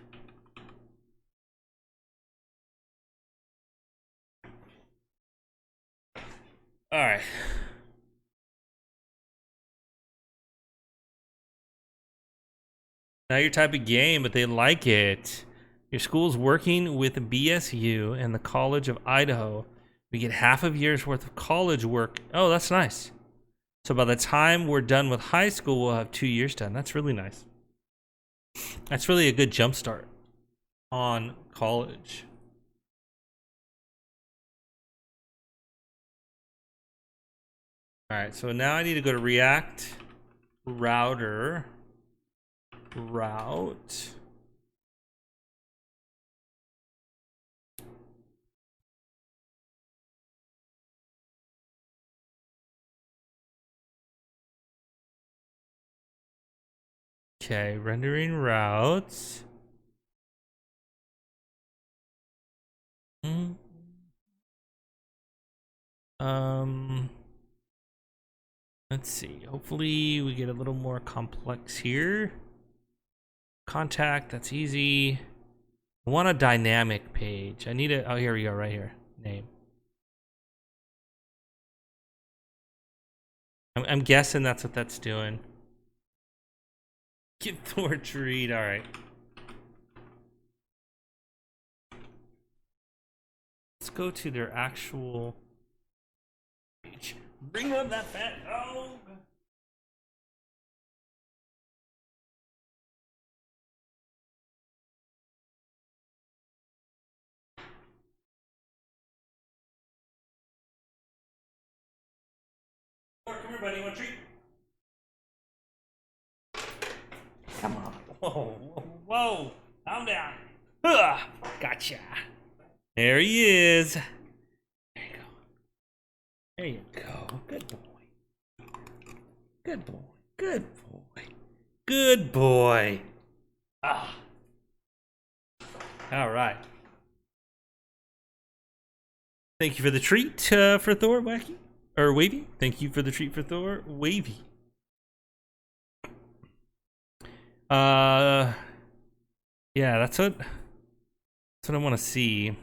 All right. Now your type of game, but they like it. Your school's working with BSU and the College of Idaho. We get half a year's worth of college work. Oh, that's nice. So by the time we're done with high school, we'll have 2 years done. That's really nice. That's really a good jump start on college. All right, so now I need to go to React router route. Okay, rendering routes. Let's see. Hopefully we get a little more complex here. Contact, that's easy. I want a dynamic page. I need a, oh, here we go, right here. Name. I'm guessing that's what that's doing. Get Thor treat, all right. Let's go to their actual page. Bring up that fat dog. Come here, buddy. Want a treat? Come on. Whoa, whoa, whoa. Calm down. Ugh, gotcha. There he is. There you go. There you go. Good boy. Good boy. Good boy. Good boy. Ah. All right. Thank you for the treat for Thor, Wacky. Or Wavy. Thank you for the treat for Thor, Wavy. Yeah, that's what I want to see.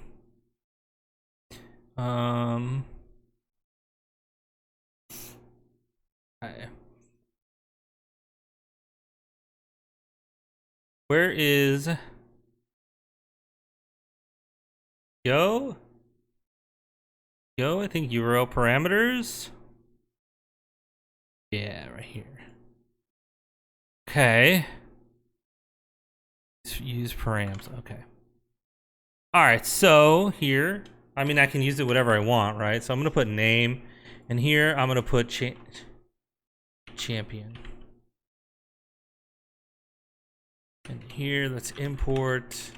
Where is Yo? I think URL parameters. Yeah, right here. Okay. Use params. Okay. All right. So here, I mean, I can use it whatever I want, right? So I'm gonna put name, and here I'm gonna put champion. And here, let's import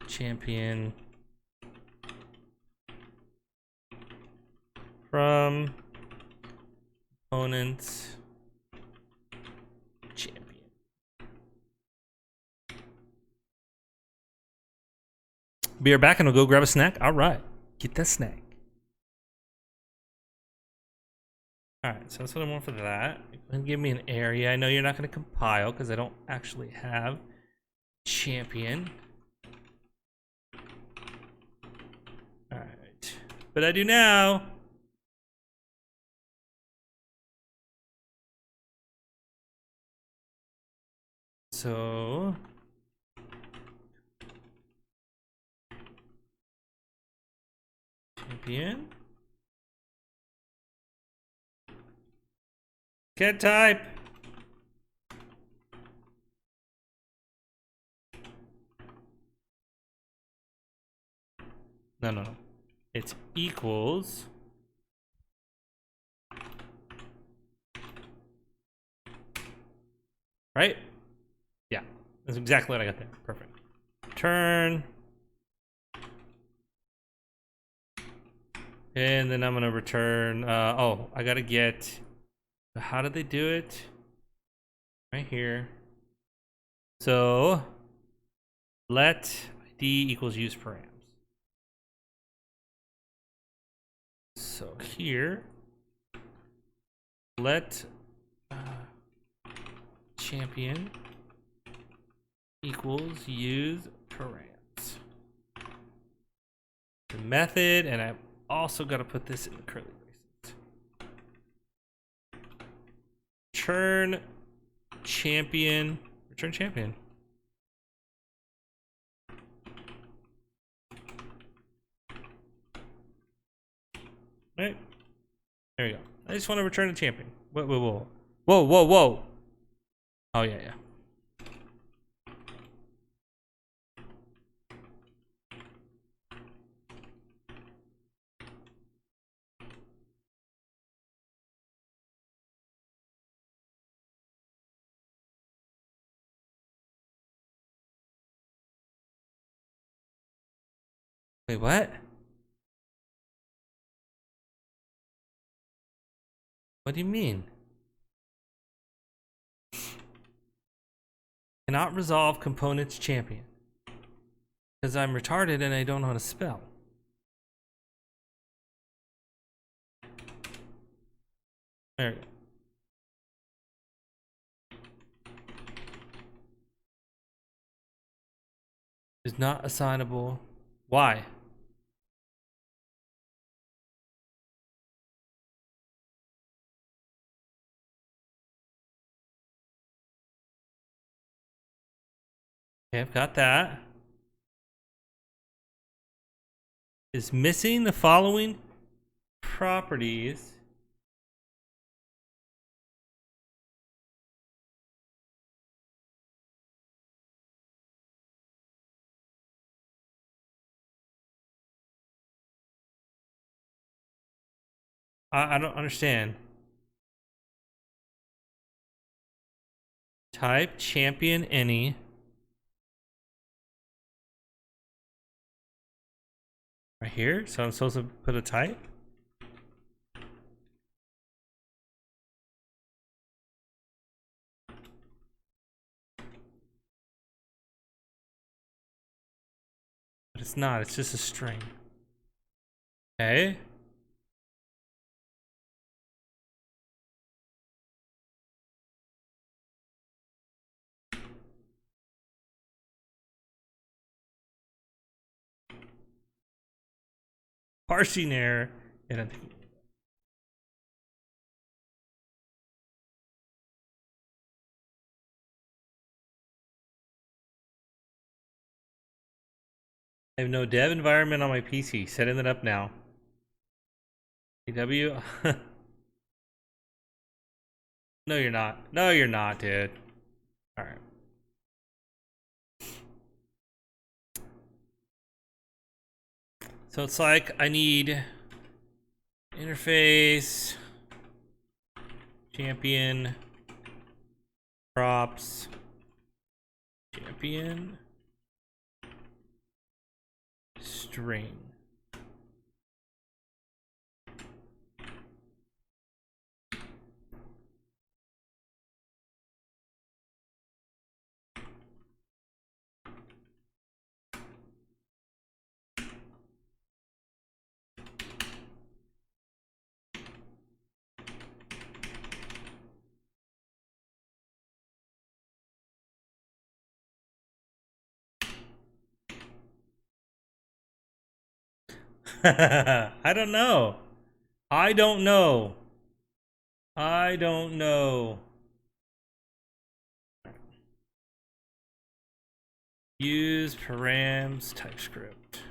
champion from components champion. Be right back and we'll go grab a snack. All right, get that snack. All right, so that's what I want for that. And give me an area. I know you're not going to compile because I don't actually have champion. All right, but I do now. So champion. Get type. No. It's equals. Right? Yeah, that's exactly what I got there. Perfect. Return. And then I'm gonna return, oh, I gotta get, how did they do it? Right here. So, let ID equals use params. So here, let champion equals use params. The method, and I've also got to put this in the curly braces. return champion. Return champion. Right. There we go. I just want to return a champion. Whoa, whoa, whoa. Whoa, whoa, whoa. Oh, yeah, yeah. Wait, what? What do you mean? Cannot resolve components champion. Because I'm retarded and I don't know how to spell. There we go. Is not assignable. Why? Okay, I've got that. Is missing the following properties. I don't understand. Type champion any. Right here? So I'm supposed to put a type? But it's not, it's just a string. Okay. Parsing error. And I think I have no dev environment on my PC. Setting it up now. AW. No, you're not. No, you're not, dude. All right. So it's like I need interface, champion, props, champion, string. I don't know. I don't know. I don't know. Use params TypeScript.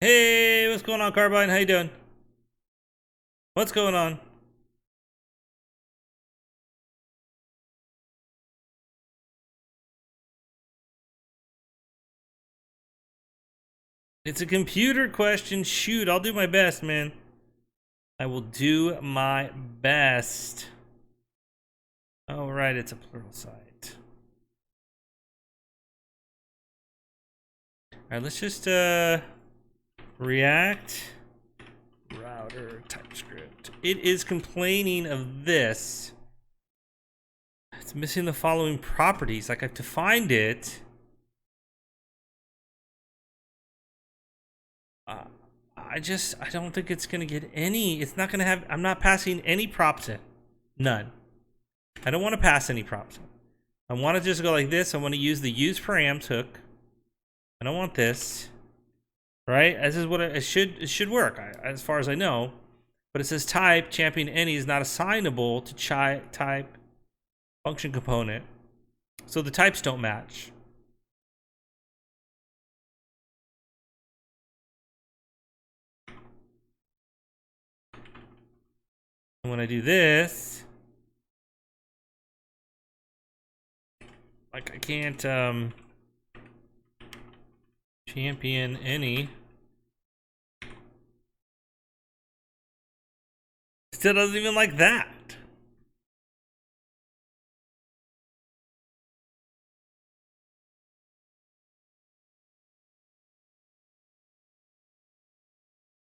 Hey, what's going on, Carbine? How you doing? What's going on? It's a computer question. Shoot, I'll do my best, man. I will do my best. Oh, right, it's a plural site. All right, let's just React router TypeScript. It is complaining of this. It's missing the following properties. Like I have to find it. I don't think it's gonna get any. It's not gonna have. I'm not passing any props in. None. I don't want to pass any props in. I want to just go like this. I want to use the use params hook. I don't want this. Right? This is what it should work, as far as I know. But it says type champion any is not assignable to type function component. So the types don't match. And when I do this, like I can't champion any. Still doesn't even like that.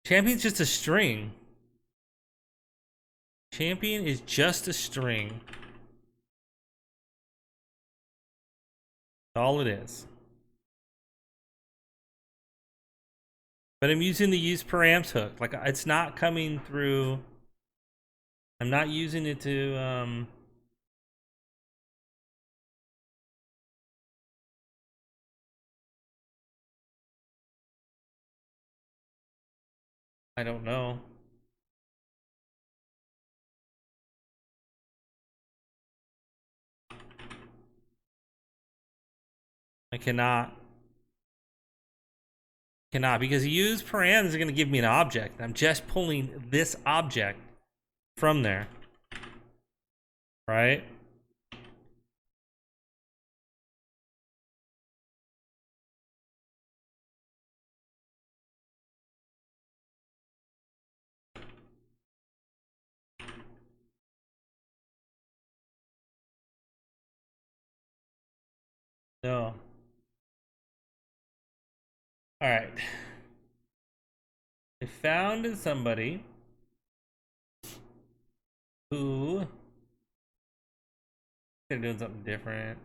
Champion's just a string. Champion is just a string. That's all it is. But I'm using the use params hook. Like, it's not coming through. I'm not using it to I don't know. I cannot because use params is going to give me an object. I'm just pulling this object from there, right? No. All right. I found somebody who they're doing something different.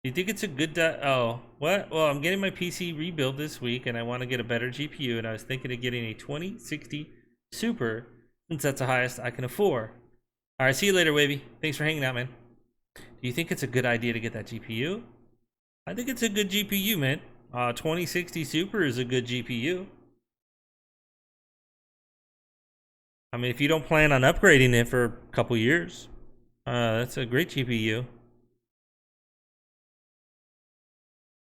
Do you think it's a good oh, what? Well, I'm getting my PC rebuilt this week and I want to get a better GPU, and I was thinking of getting a 2060 Super since that's the highest I can afford. All right, see you later, Wavy. Thanks for hanging out, man. Do you think it's a good idea to get that GPU? I think it's a good GPU, man. 2060 Super is a good GPU. I mean, if you don't plan on upgrading it for a couple years, that's a great GPU.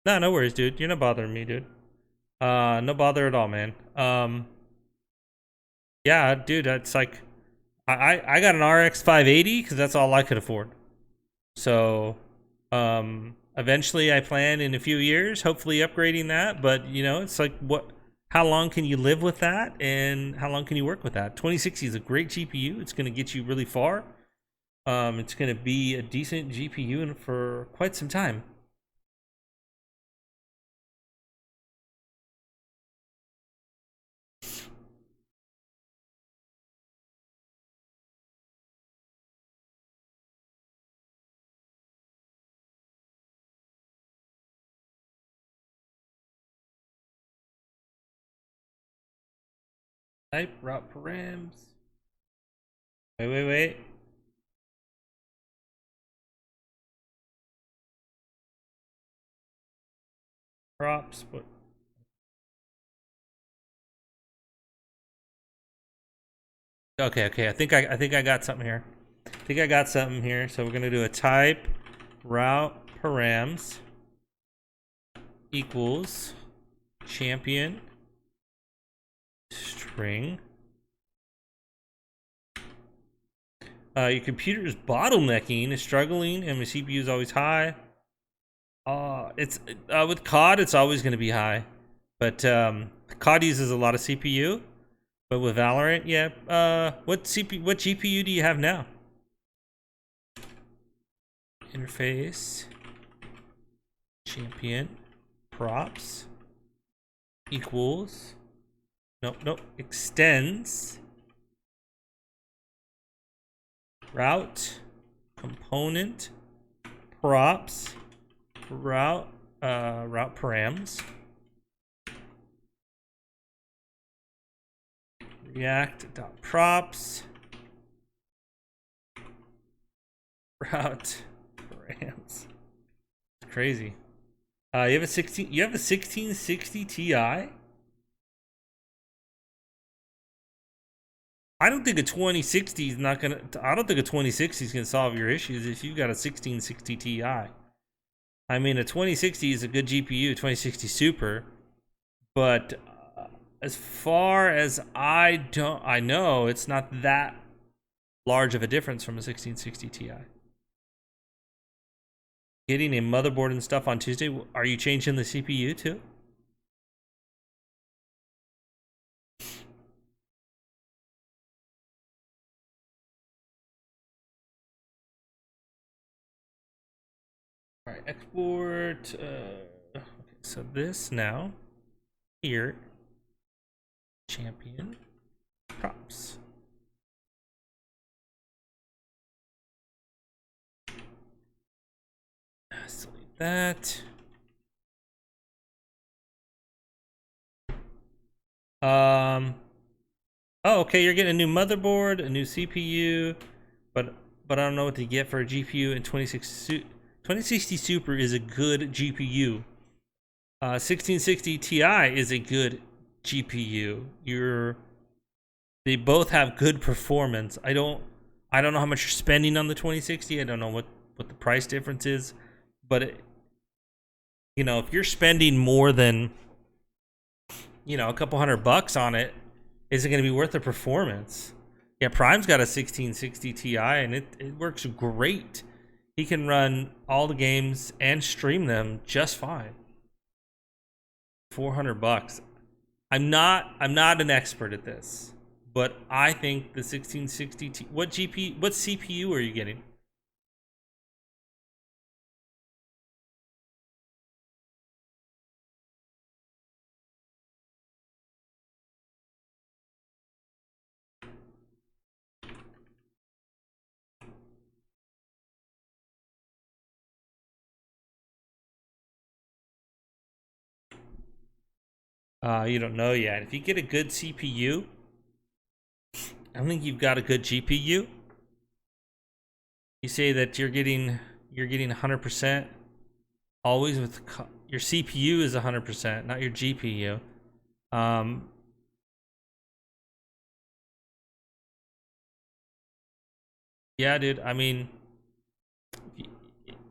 No, no worries, dude. You're not bothering me, dude. No bother at all, man. Yeah, dude, that's like, I got an RX 580 because that's all I could afford. So, eventually I plan in a few years, hopefully upgrading that. But, you know, it's like, how long can you live with that? And how long can you work with that? 2060 is a great GPU. It's going to get you really far. It's going to be a decent GPU for quite some time. Type route params. Wait. Props. What? Okay. I think I got something here. So we're gonna do a type route params equals champion string. Your computer is bottlenecking, is struggling, and my CPU is always high. It's with COD, it's always going to be high, but COD uses a lot of CPU. But with Valorant, yeah. What GPU do you have now? Interface champion props equals. Nope. Extends route component props route params React.props. Route params. It's crazy. You have a 1660 Ti? I don't think a 2060 is not gonna. I don't think a 2060 is gonna solve your issues if you've got a 1660 Ti. I mean, a 2060 is a good GPU, 2060 Super, but as far as I know, it's not that large of a difference from a 1660 Ti. Getting a motherboard and stuff on Tuesday. Are you changing the CPU too? All right, export. Okay, so this now here, champion props. Delete that. Oh, okay. You're getting a new motherboard, a new CPU, but I don't know what to get for a GPU. And 2060 Super is a good GPU. 1660 Ti is a good GPU. They both have good performance. I don't know how much you're spending on the 2060. I don't know what the price difference is, but if you're spending more than a couple $100 on it, is it going to be worth the performance? Yeah, Prime's got a 1660 Ti and it works great. He can run all the games and stream them just fine. $400. I'm not an expert at this, but I think the 1660 Ti. What CPU are you getting? You don't know yet. If you get a good CPU, I don't think you've got a good GPU. You say that you're getting 100% always with your CPU is 100%, not your GPU. Yeah, dude. I mean,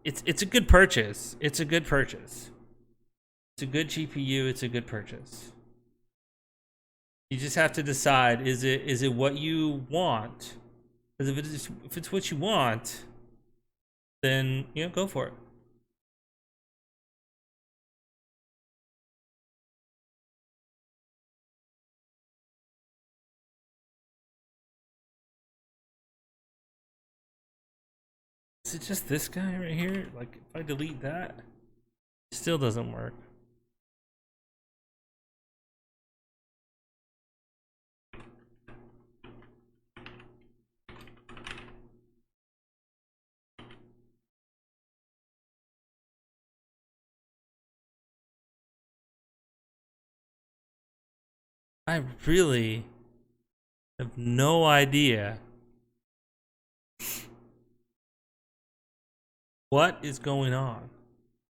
it's a good purchase. It's a good purchase. It's a good GPU. It's a good purchase. You just have to decide: is it what you want? Because if it's what you want, then go for it. Is it just this guy right here? Like, if I delete that, it still doesn't work. I really have no idea what is going on.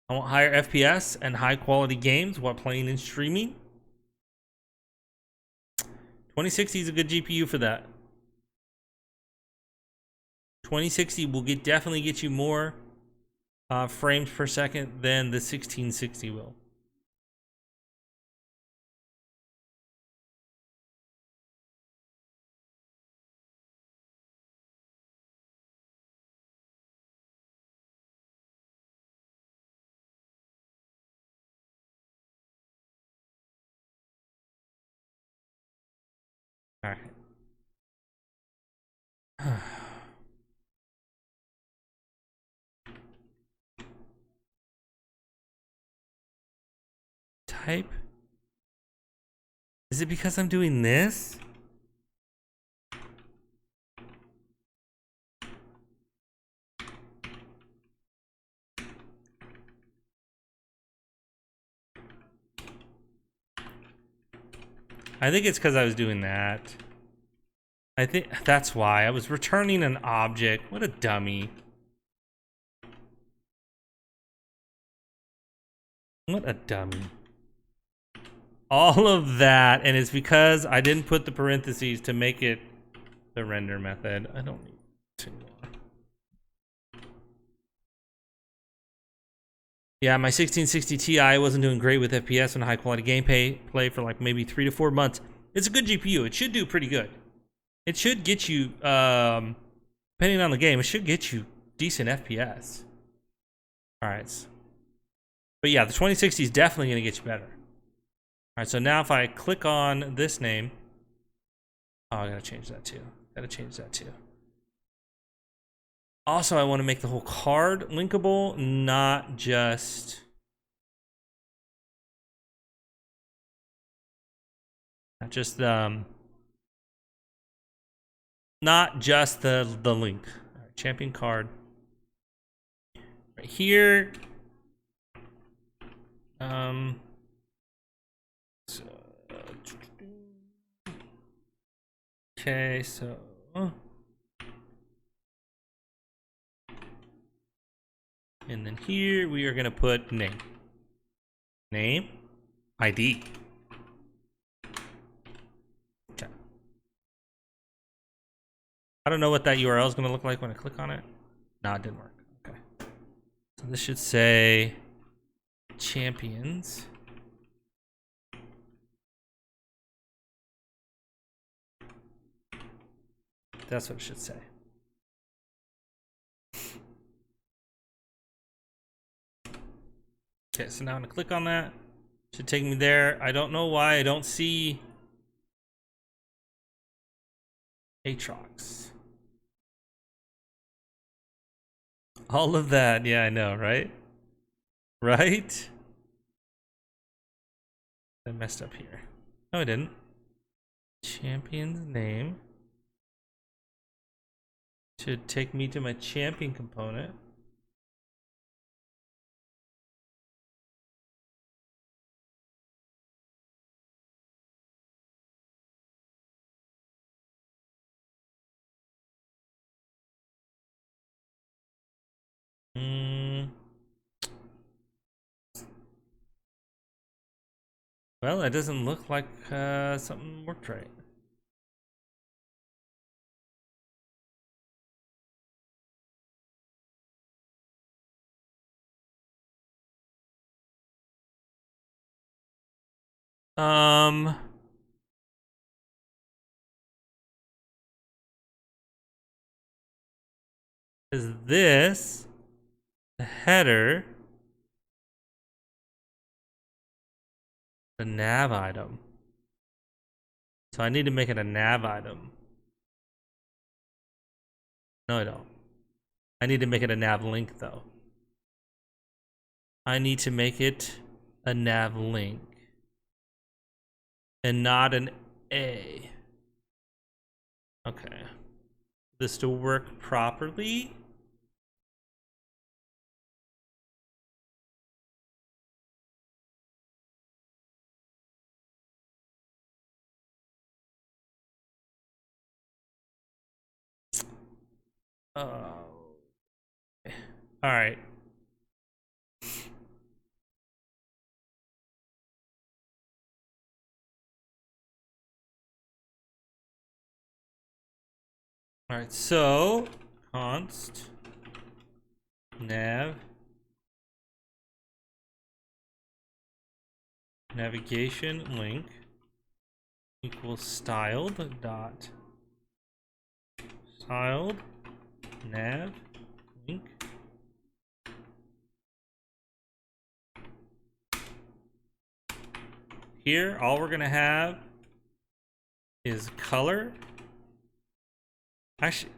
I want higher FPS and high quality games while playing and streaming. 2060 is a good GPU for that. 2060 will definitely get you more frames per second than the 1660 will. All right. Type. Is it because I'm doing this? I think it's because I was doing that. I think that's why. I was returning an object. What a dummy. What a dummy. All of that, and it's because I didn't put the parentheses to make it the render method. I don't need to. Yeah, my 1660 Ti wasn't doing great with FPS and high quality gameplay for like maybe 3 to 4 months. It's a good GPU. It should do pretty good. It should get you, depending on the game, it should get you decent FPS. All right. But yeah, the 2060 is definitely going to get you better. All right, so now if I click on this name, oh, I gotta change that too. Also, I want to make the whole card linkable, not just the link. All right, champion card right here. So, okay, so and then here we are gonna put name, ID. Okay. I don't know what that URL is gonna look like when I click on it. No, it didn't work. Okay. So this should say champions. That's what it should say. Okay, so now I'm gonna click on that. Should take me there. I don't know why I don't see Aatrox. All of that, yeah, I know, right? Right? I messed up here. No, I didn't. Champion's name should take me to my champion component. Well, it doesn't look like something worked right. Is this the header, the nav item? So I need to make it a nav item. No, I don't. I need to make it a nav link though. I need to make it a nav link and not an A. Okay. This to work properly. Oh. All right. All right. So const nav navigation link equals styled dot styled nav link. Here, all we're gonna have is color. Actually,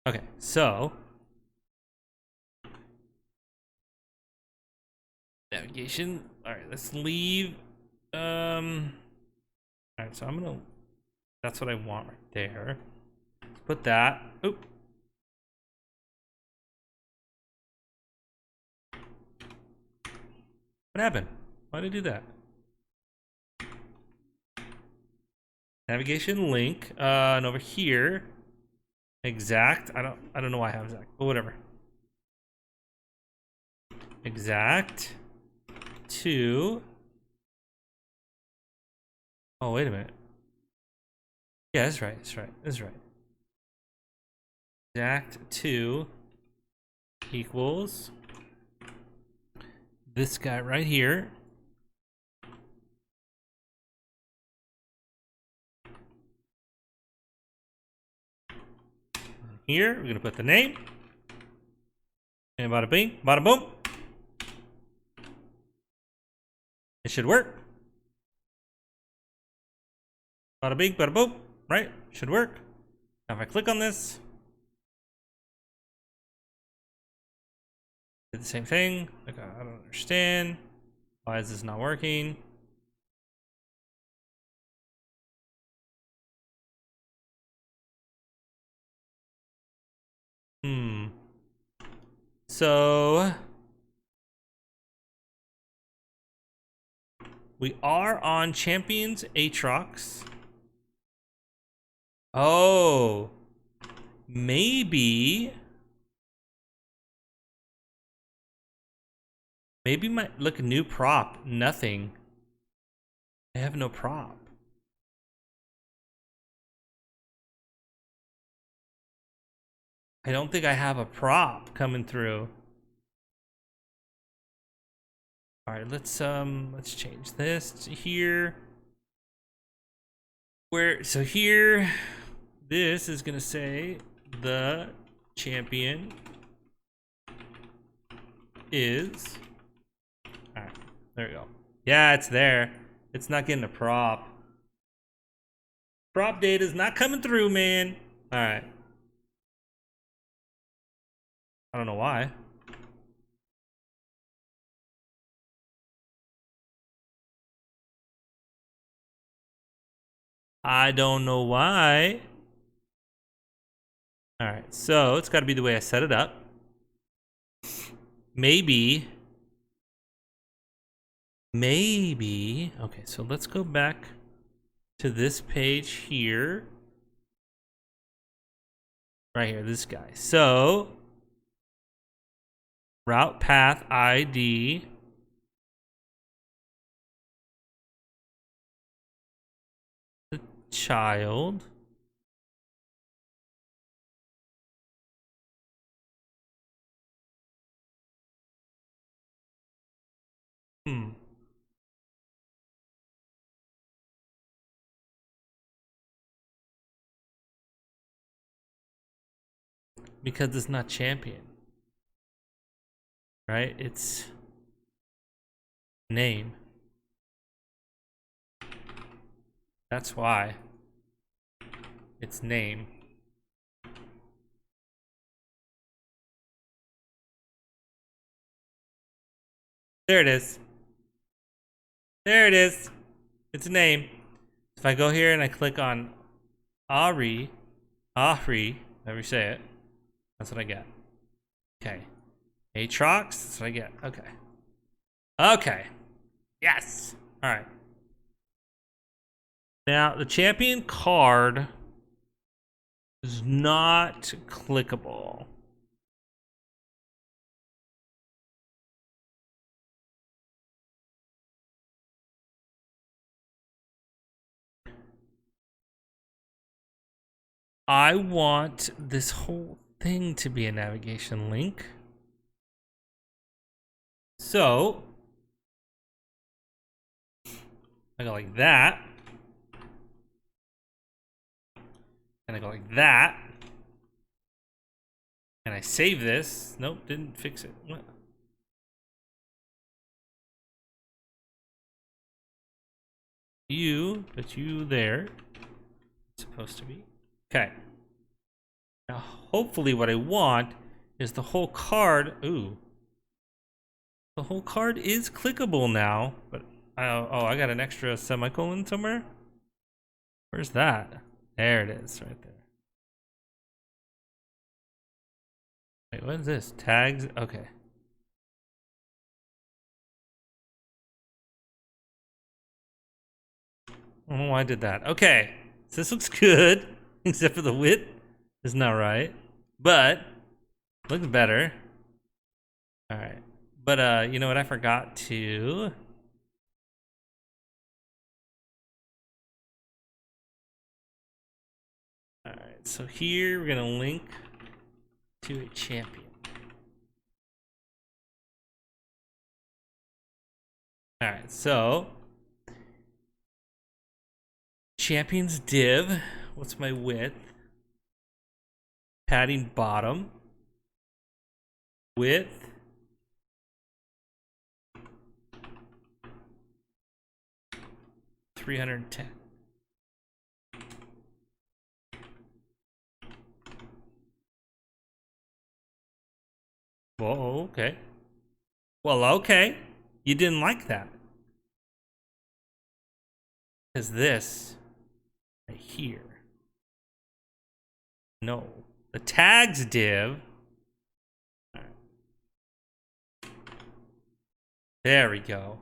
Okay, so navigation. All right, let's leave. All right, so I'm gonna. That's what I want right there. Let's put that. Oop. What happened? Why did I do that? Navigation link. And over here, exact. I don't know why I have exact, but whatever. Exact to. Oh, wait a minute. Yeah, that's right. That's right. That's right. Exact to equals this guy right here. Here, we're gonna put the name. And bada bing, bada boom. It should work. Bada bing, bada boom. Right? Should work. Now if I click on this, do the same thing. Like, I don't understand. Why is this not working? So we are on Champions Aatrox. Oh, maybe my look, new prop. Nothing. I have no prop. I don't think I have a prop coming through. All right, let's change this to here. So here, this is gonna say the champion is. All right, there we go. Yeah, it's there. It's not getting a prop. Prop data is not coming through, man. All right. I don't know why. I don't know why. All right, so it's got to be the way I set it up. Maybe. Okay, so let's go back to this page here. Right here, this guy. So, route path ID. The child. Because it's not champion. Right? It's name. That's why. It's name. There it is. There it is. It's a name. If I go here and I click on Ahri, however you say it, that's what I get. Okay. Aatrox, that's what I get. Okay. Okay. Yes. All right. Now, the champion card is not clickable. I want this whole thing to be a navigation link. So, I go like that. And I go like that. And I save this. Nope, didn't fix it. What? You, but you there. It's supposed to be. Okay. Now, hopefully what I want is the whole card. Ooh. The whole card is clickable now, but oh, I got an extra semicolon somewhere. Where's that? There it is, right there. Wait, what is this? Tags? Okay. I don't know why I did that. Okay. So this looks good, except for the width is not right. But looks better. Alright. But you know what? I forgot to. Alright, so here we're gonna link to a champion. Alright, so champions div. What's my width? Padding bottom. Width. $310. Whoa, okay. Well, okay. You didn't like that. Because this right here. No. The tags div. Right. There we go.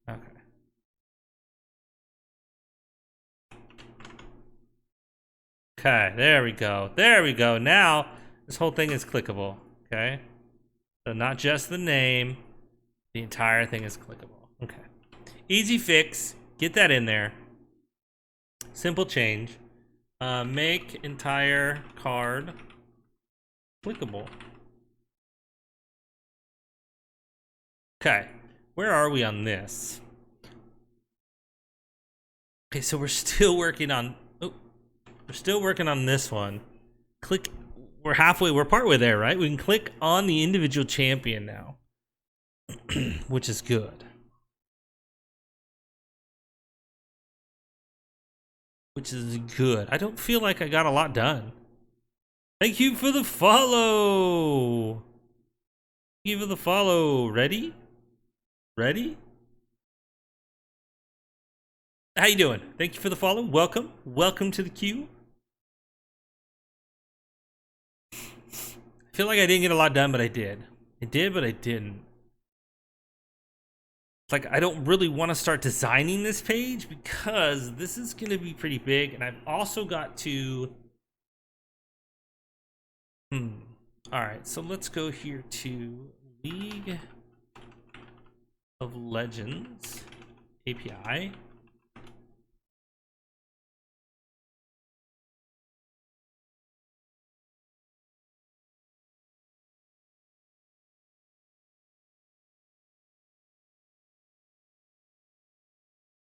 Okay. Okay, there we go. There we go. Now, this whole thing is clickable. Okay? So not just the name, the entire thing is clickable. Okay. Easy fix. Get that in there. Simple change. Make entire card clickable. Okay. Where are we on this? Okay, so we're still working on... Oh, we're still working on this one. Click... We're halfway, we're partway there, right? We can click on the individual champion now. Which is good. Which is good. I don't feel like I got a lot done. Thank you for the follow. Thank you for the follow. Ready? Ready? How you doing? Thank you for the follow. Welcome. Welcome to the queue. I feel like I didn't get a lot done, but I did. I did, but I didn't. It's like I don't really want to start designing this page because this is going to be pretty big, and I've also got to... Alright, so let's go here to League of Legends API.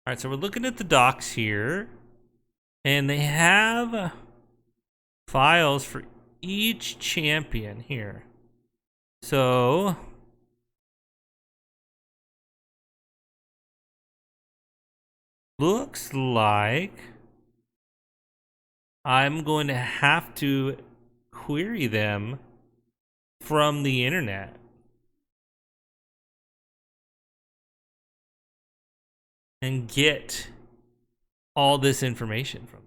All right, so we're looking at the docs here, and they have files for each champion here. So looks like I'm going to have to query them from the internet. And get all this information from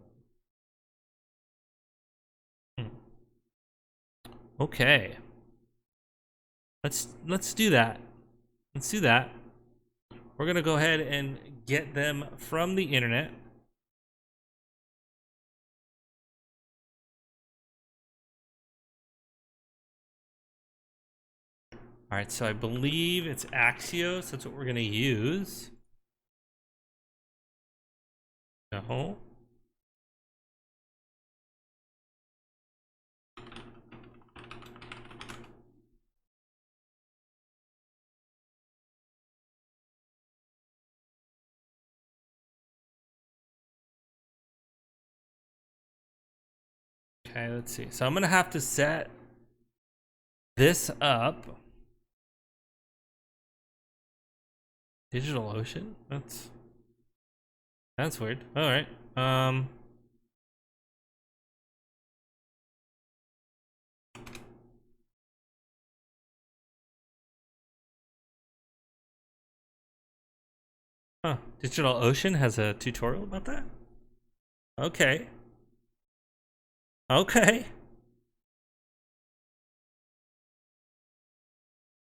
them. Okay. Let's do that. Let's do that. We're gonna go ahead and get them from the internet. All right, so I believe it's Axios. That's what we're gonna use. No. Okay, let's see. So I'm gonna have to set this up. DigitalOcean? That's weird. All right. Huh. DigitalOcean has a tutorial about that? Okay. Okay.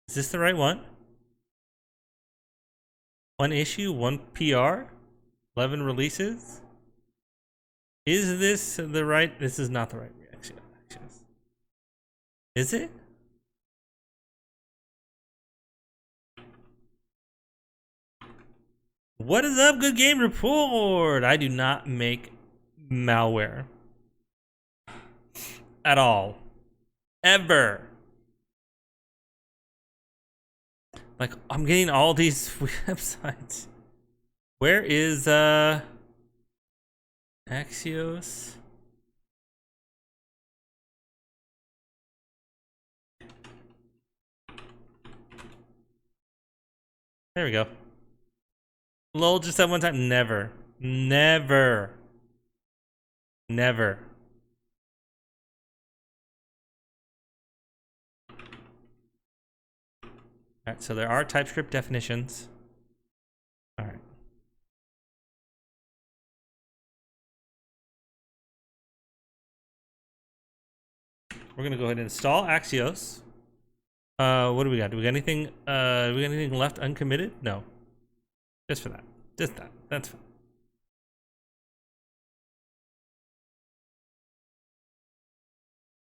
Is this the right one? One issue, one PR, 11 releases. Is this the right? This is not the right reaction. Is it? What is up, Good Game Report? I do not make malware at all, ever. Like, I'm getting all these websites. Where is Axios? There we go. Lol, just that one time. Never. Never. Never. Alright, so there are TypeScript definitions. Alright. We're gonna go ahead and install Axios. What do we got? Do we got anything left uncommitted? No. Just for that. Just that. That's fine.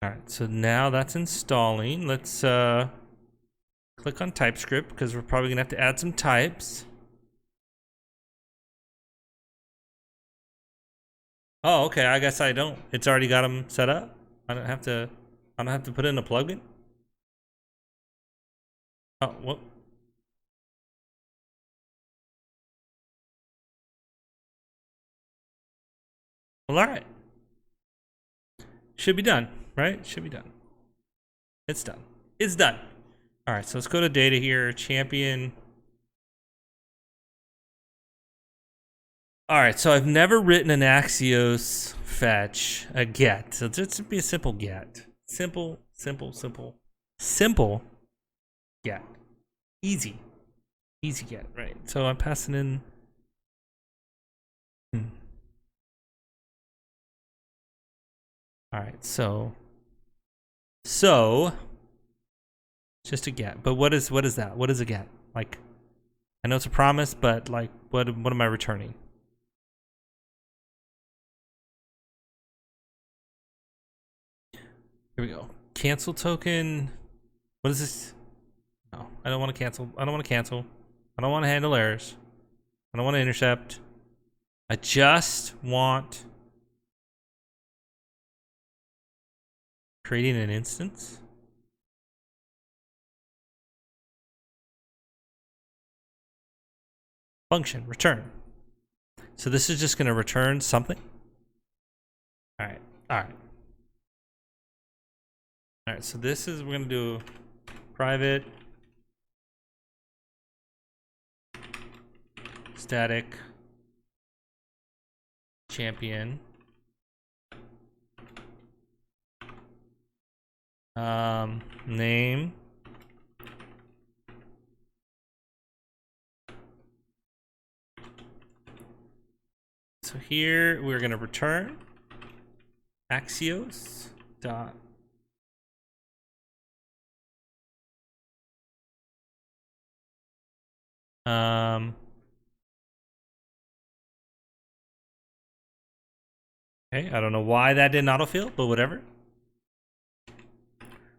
Alright, so now that's installing. Let's click on TypeScript because we're probably gonna have to add some types. Oh, okay. I guess I don't. It's already got them set up. I don't have to put in a plugin. Oh, what? Well, all right. Should be done, right? Should be done. It's done. It's done. All right, so let's go to data here. Champion. All right, so I've never written an Axios fetch, a get. So just be a simple get. Simple get. Easy get, right? So I'm passing in. All right, so just a get. But what is that? What is a get? Like, I know it's a promise, but like, what am I returning? Here we go. Cancel token. What is this? No, I don't want to cancel. I don't want to cancel. I don't want to handle errors. I don't want to intercept. I just want creating an instance. Function, return. So this is just going to return something. All right. All right, so this is, we're going to do private static champion name so here we're going to return Axios dot okay, I don't know why that didn't autofill, but whatever.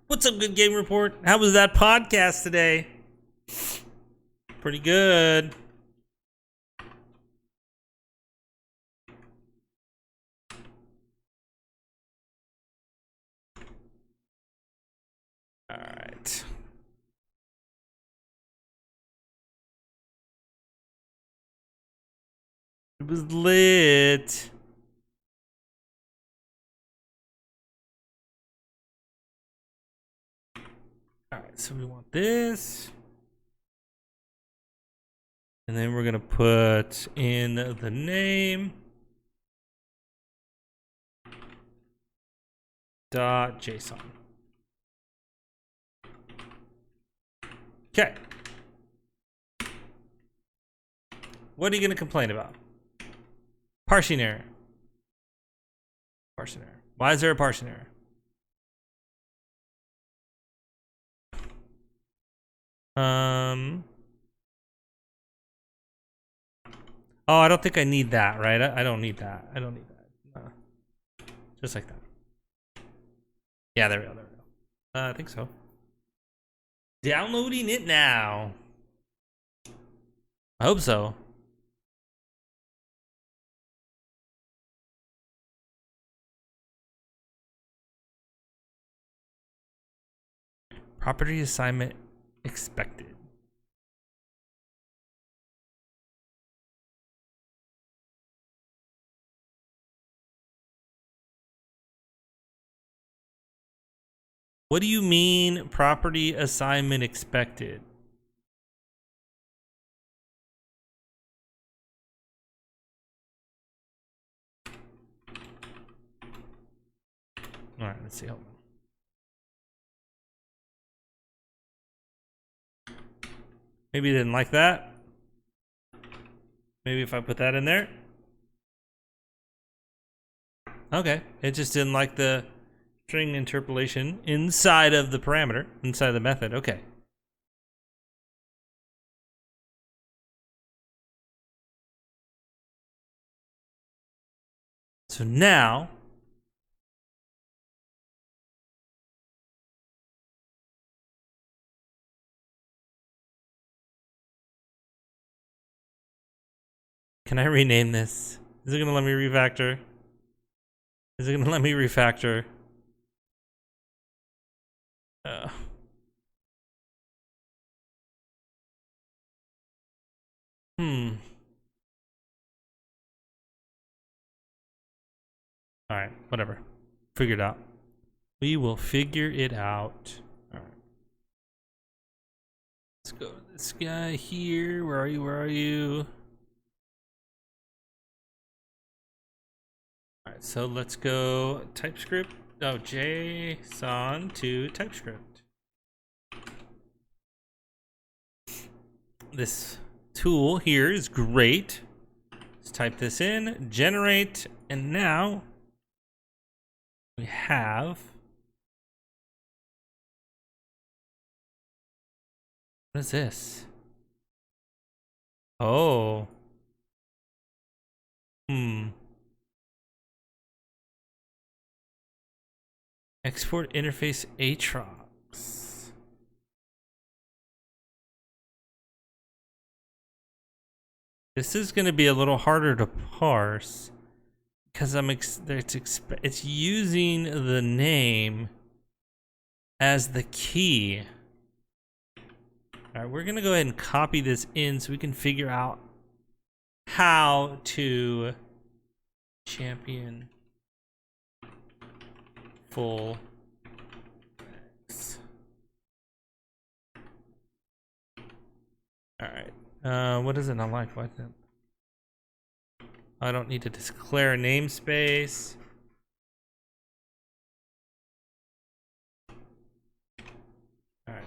What's up, Good Game Report? How was that podcast today? Pretty good. All right. It was lit. All right, so we want this. And then we're going to put in the name. .json. Okay. What are you going to complain about? Parsing error. Parsing error. Why is there a parsing error? Oh, I don't think I need that, right? I don't need that. I don't need that. Just like that. Yeah, there we go. There we go. I think so. Downloading it now. I hope so. Property assignment expected. What do you mean property assignment expected? All right, let's see. Hold on. Maybe you didn't like that. Maybe if I put that in there. Okay, it just didn't like the string interpolation inside of the parameter, inside of the method. Okay. So now, can I rename this? Is it gonna let me refactor? Is it gonna let me refactor? All right, whatever. Figure it out. We will figure it out. All right. Let's go to this guy here. Where are you? Where are you? All right, so let's go TypeScript. Oh, JSON to TypeScript. This tool here is great. Let's type this in, generate, and now we have, what is this? Oh. Export interface Atrox. This is going to be a little harder to parse because it's using the name as the key. All right, we're going to go ahead and copy this in so we can figure out how to champion full X. All right. What is it not like? What? I don't need to declare a namespace. All right.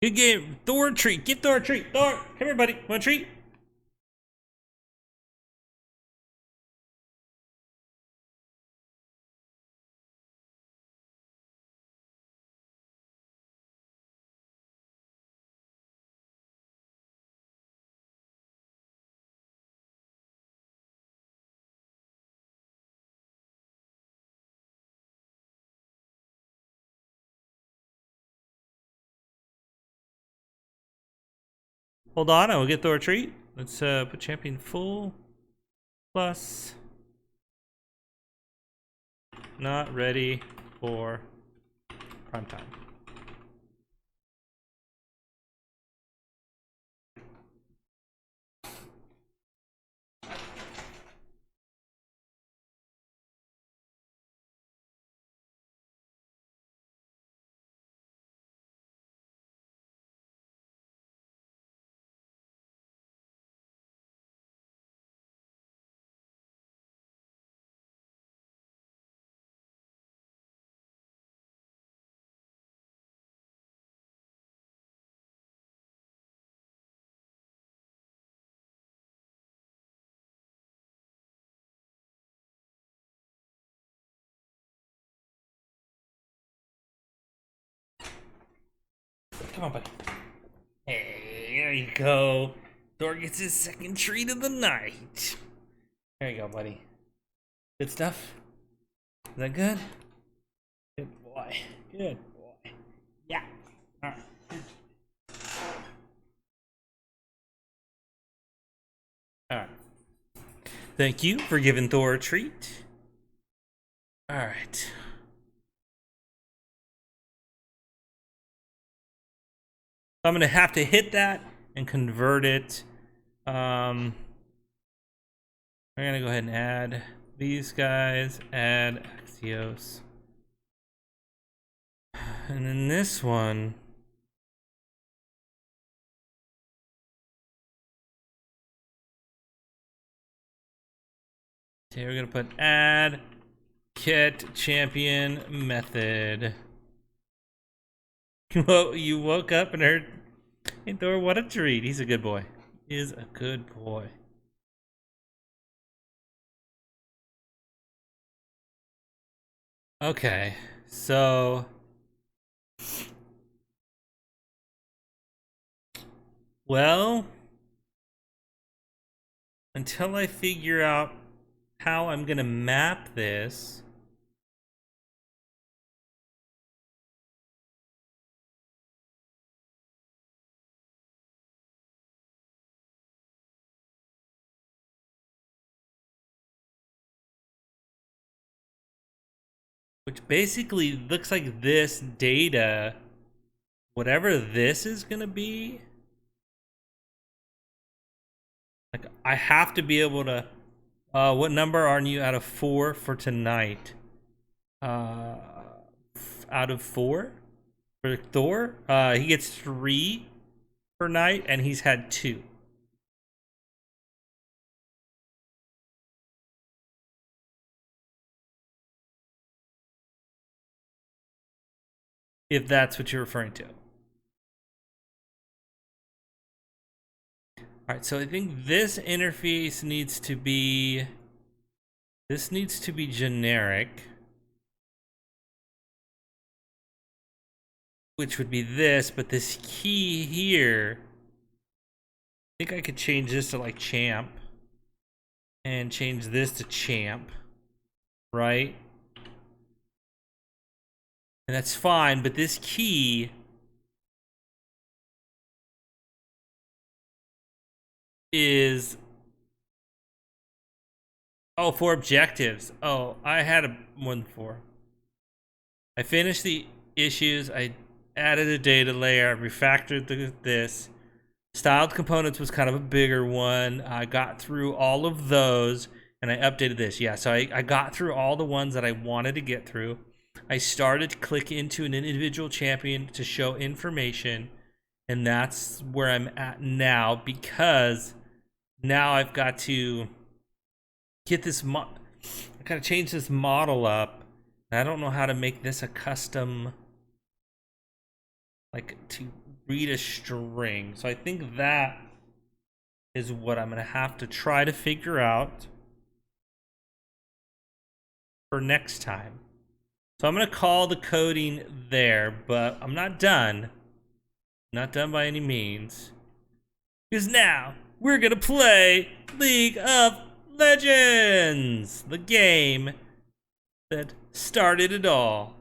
Good game. Thor treat. Get Thor a treat. Thor, come here, buddy. Want a treat? Hold on, I will get Thor a treat. Let's put champion full plus not ready for prime time. Come on, buddy. Hey, there you go. Thor gets his second treat of the night. There you go, buddy. Good stuff? Is that good? Good boy. Good boy. Yeah. All right. All right. Thank you for giving Thor a treat. All right. I'm gonna have to hit that and convert it. I'm gonna go ahead and add these guys, add Axios. And then this one, okay, we're gonna put add kit champion method. Well, you woke up and heard, hey Thor, what a treat. He's a good boy. He is a good boy. Okay, so well, until I figure out how I'm gonna map this, which basically looks like this data, whatever this is gonna be, like I have to be able to, what number are you out of 4 for tonight? Out of 4 for Thor? He gets 3 per night and he's had 2. If that's what you're referring to. Alright, so I think this interface needs to be, this needs to be generic, which would be this, but this key here, I think I could change this to like champ and change this to champ, right? And that's fine, but this key is, oh, 4 objectives. Oh, I had more than 4. I finished the issues, I added a data layer, I refactored this. Styled components was kind of a bigger one. I got through all of those and I updated this. Yeah, so I got through all the ones that I wanted to get through. I started to click into an individual champion to show information, and that's where I'm at now, because now I've got to get this I gotta change this model up, and I don't know how to make this a custom, like to read a string. So I think that is what I'm gonna have to try to figure out for next time. So I'm gonna call the coding there, but I'm not done. Not done by any means. Because now we're gonna play League of Legends, the game that started it all.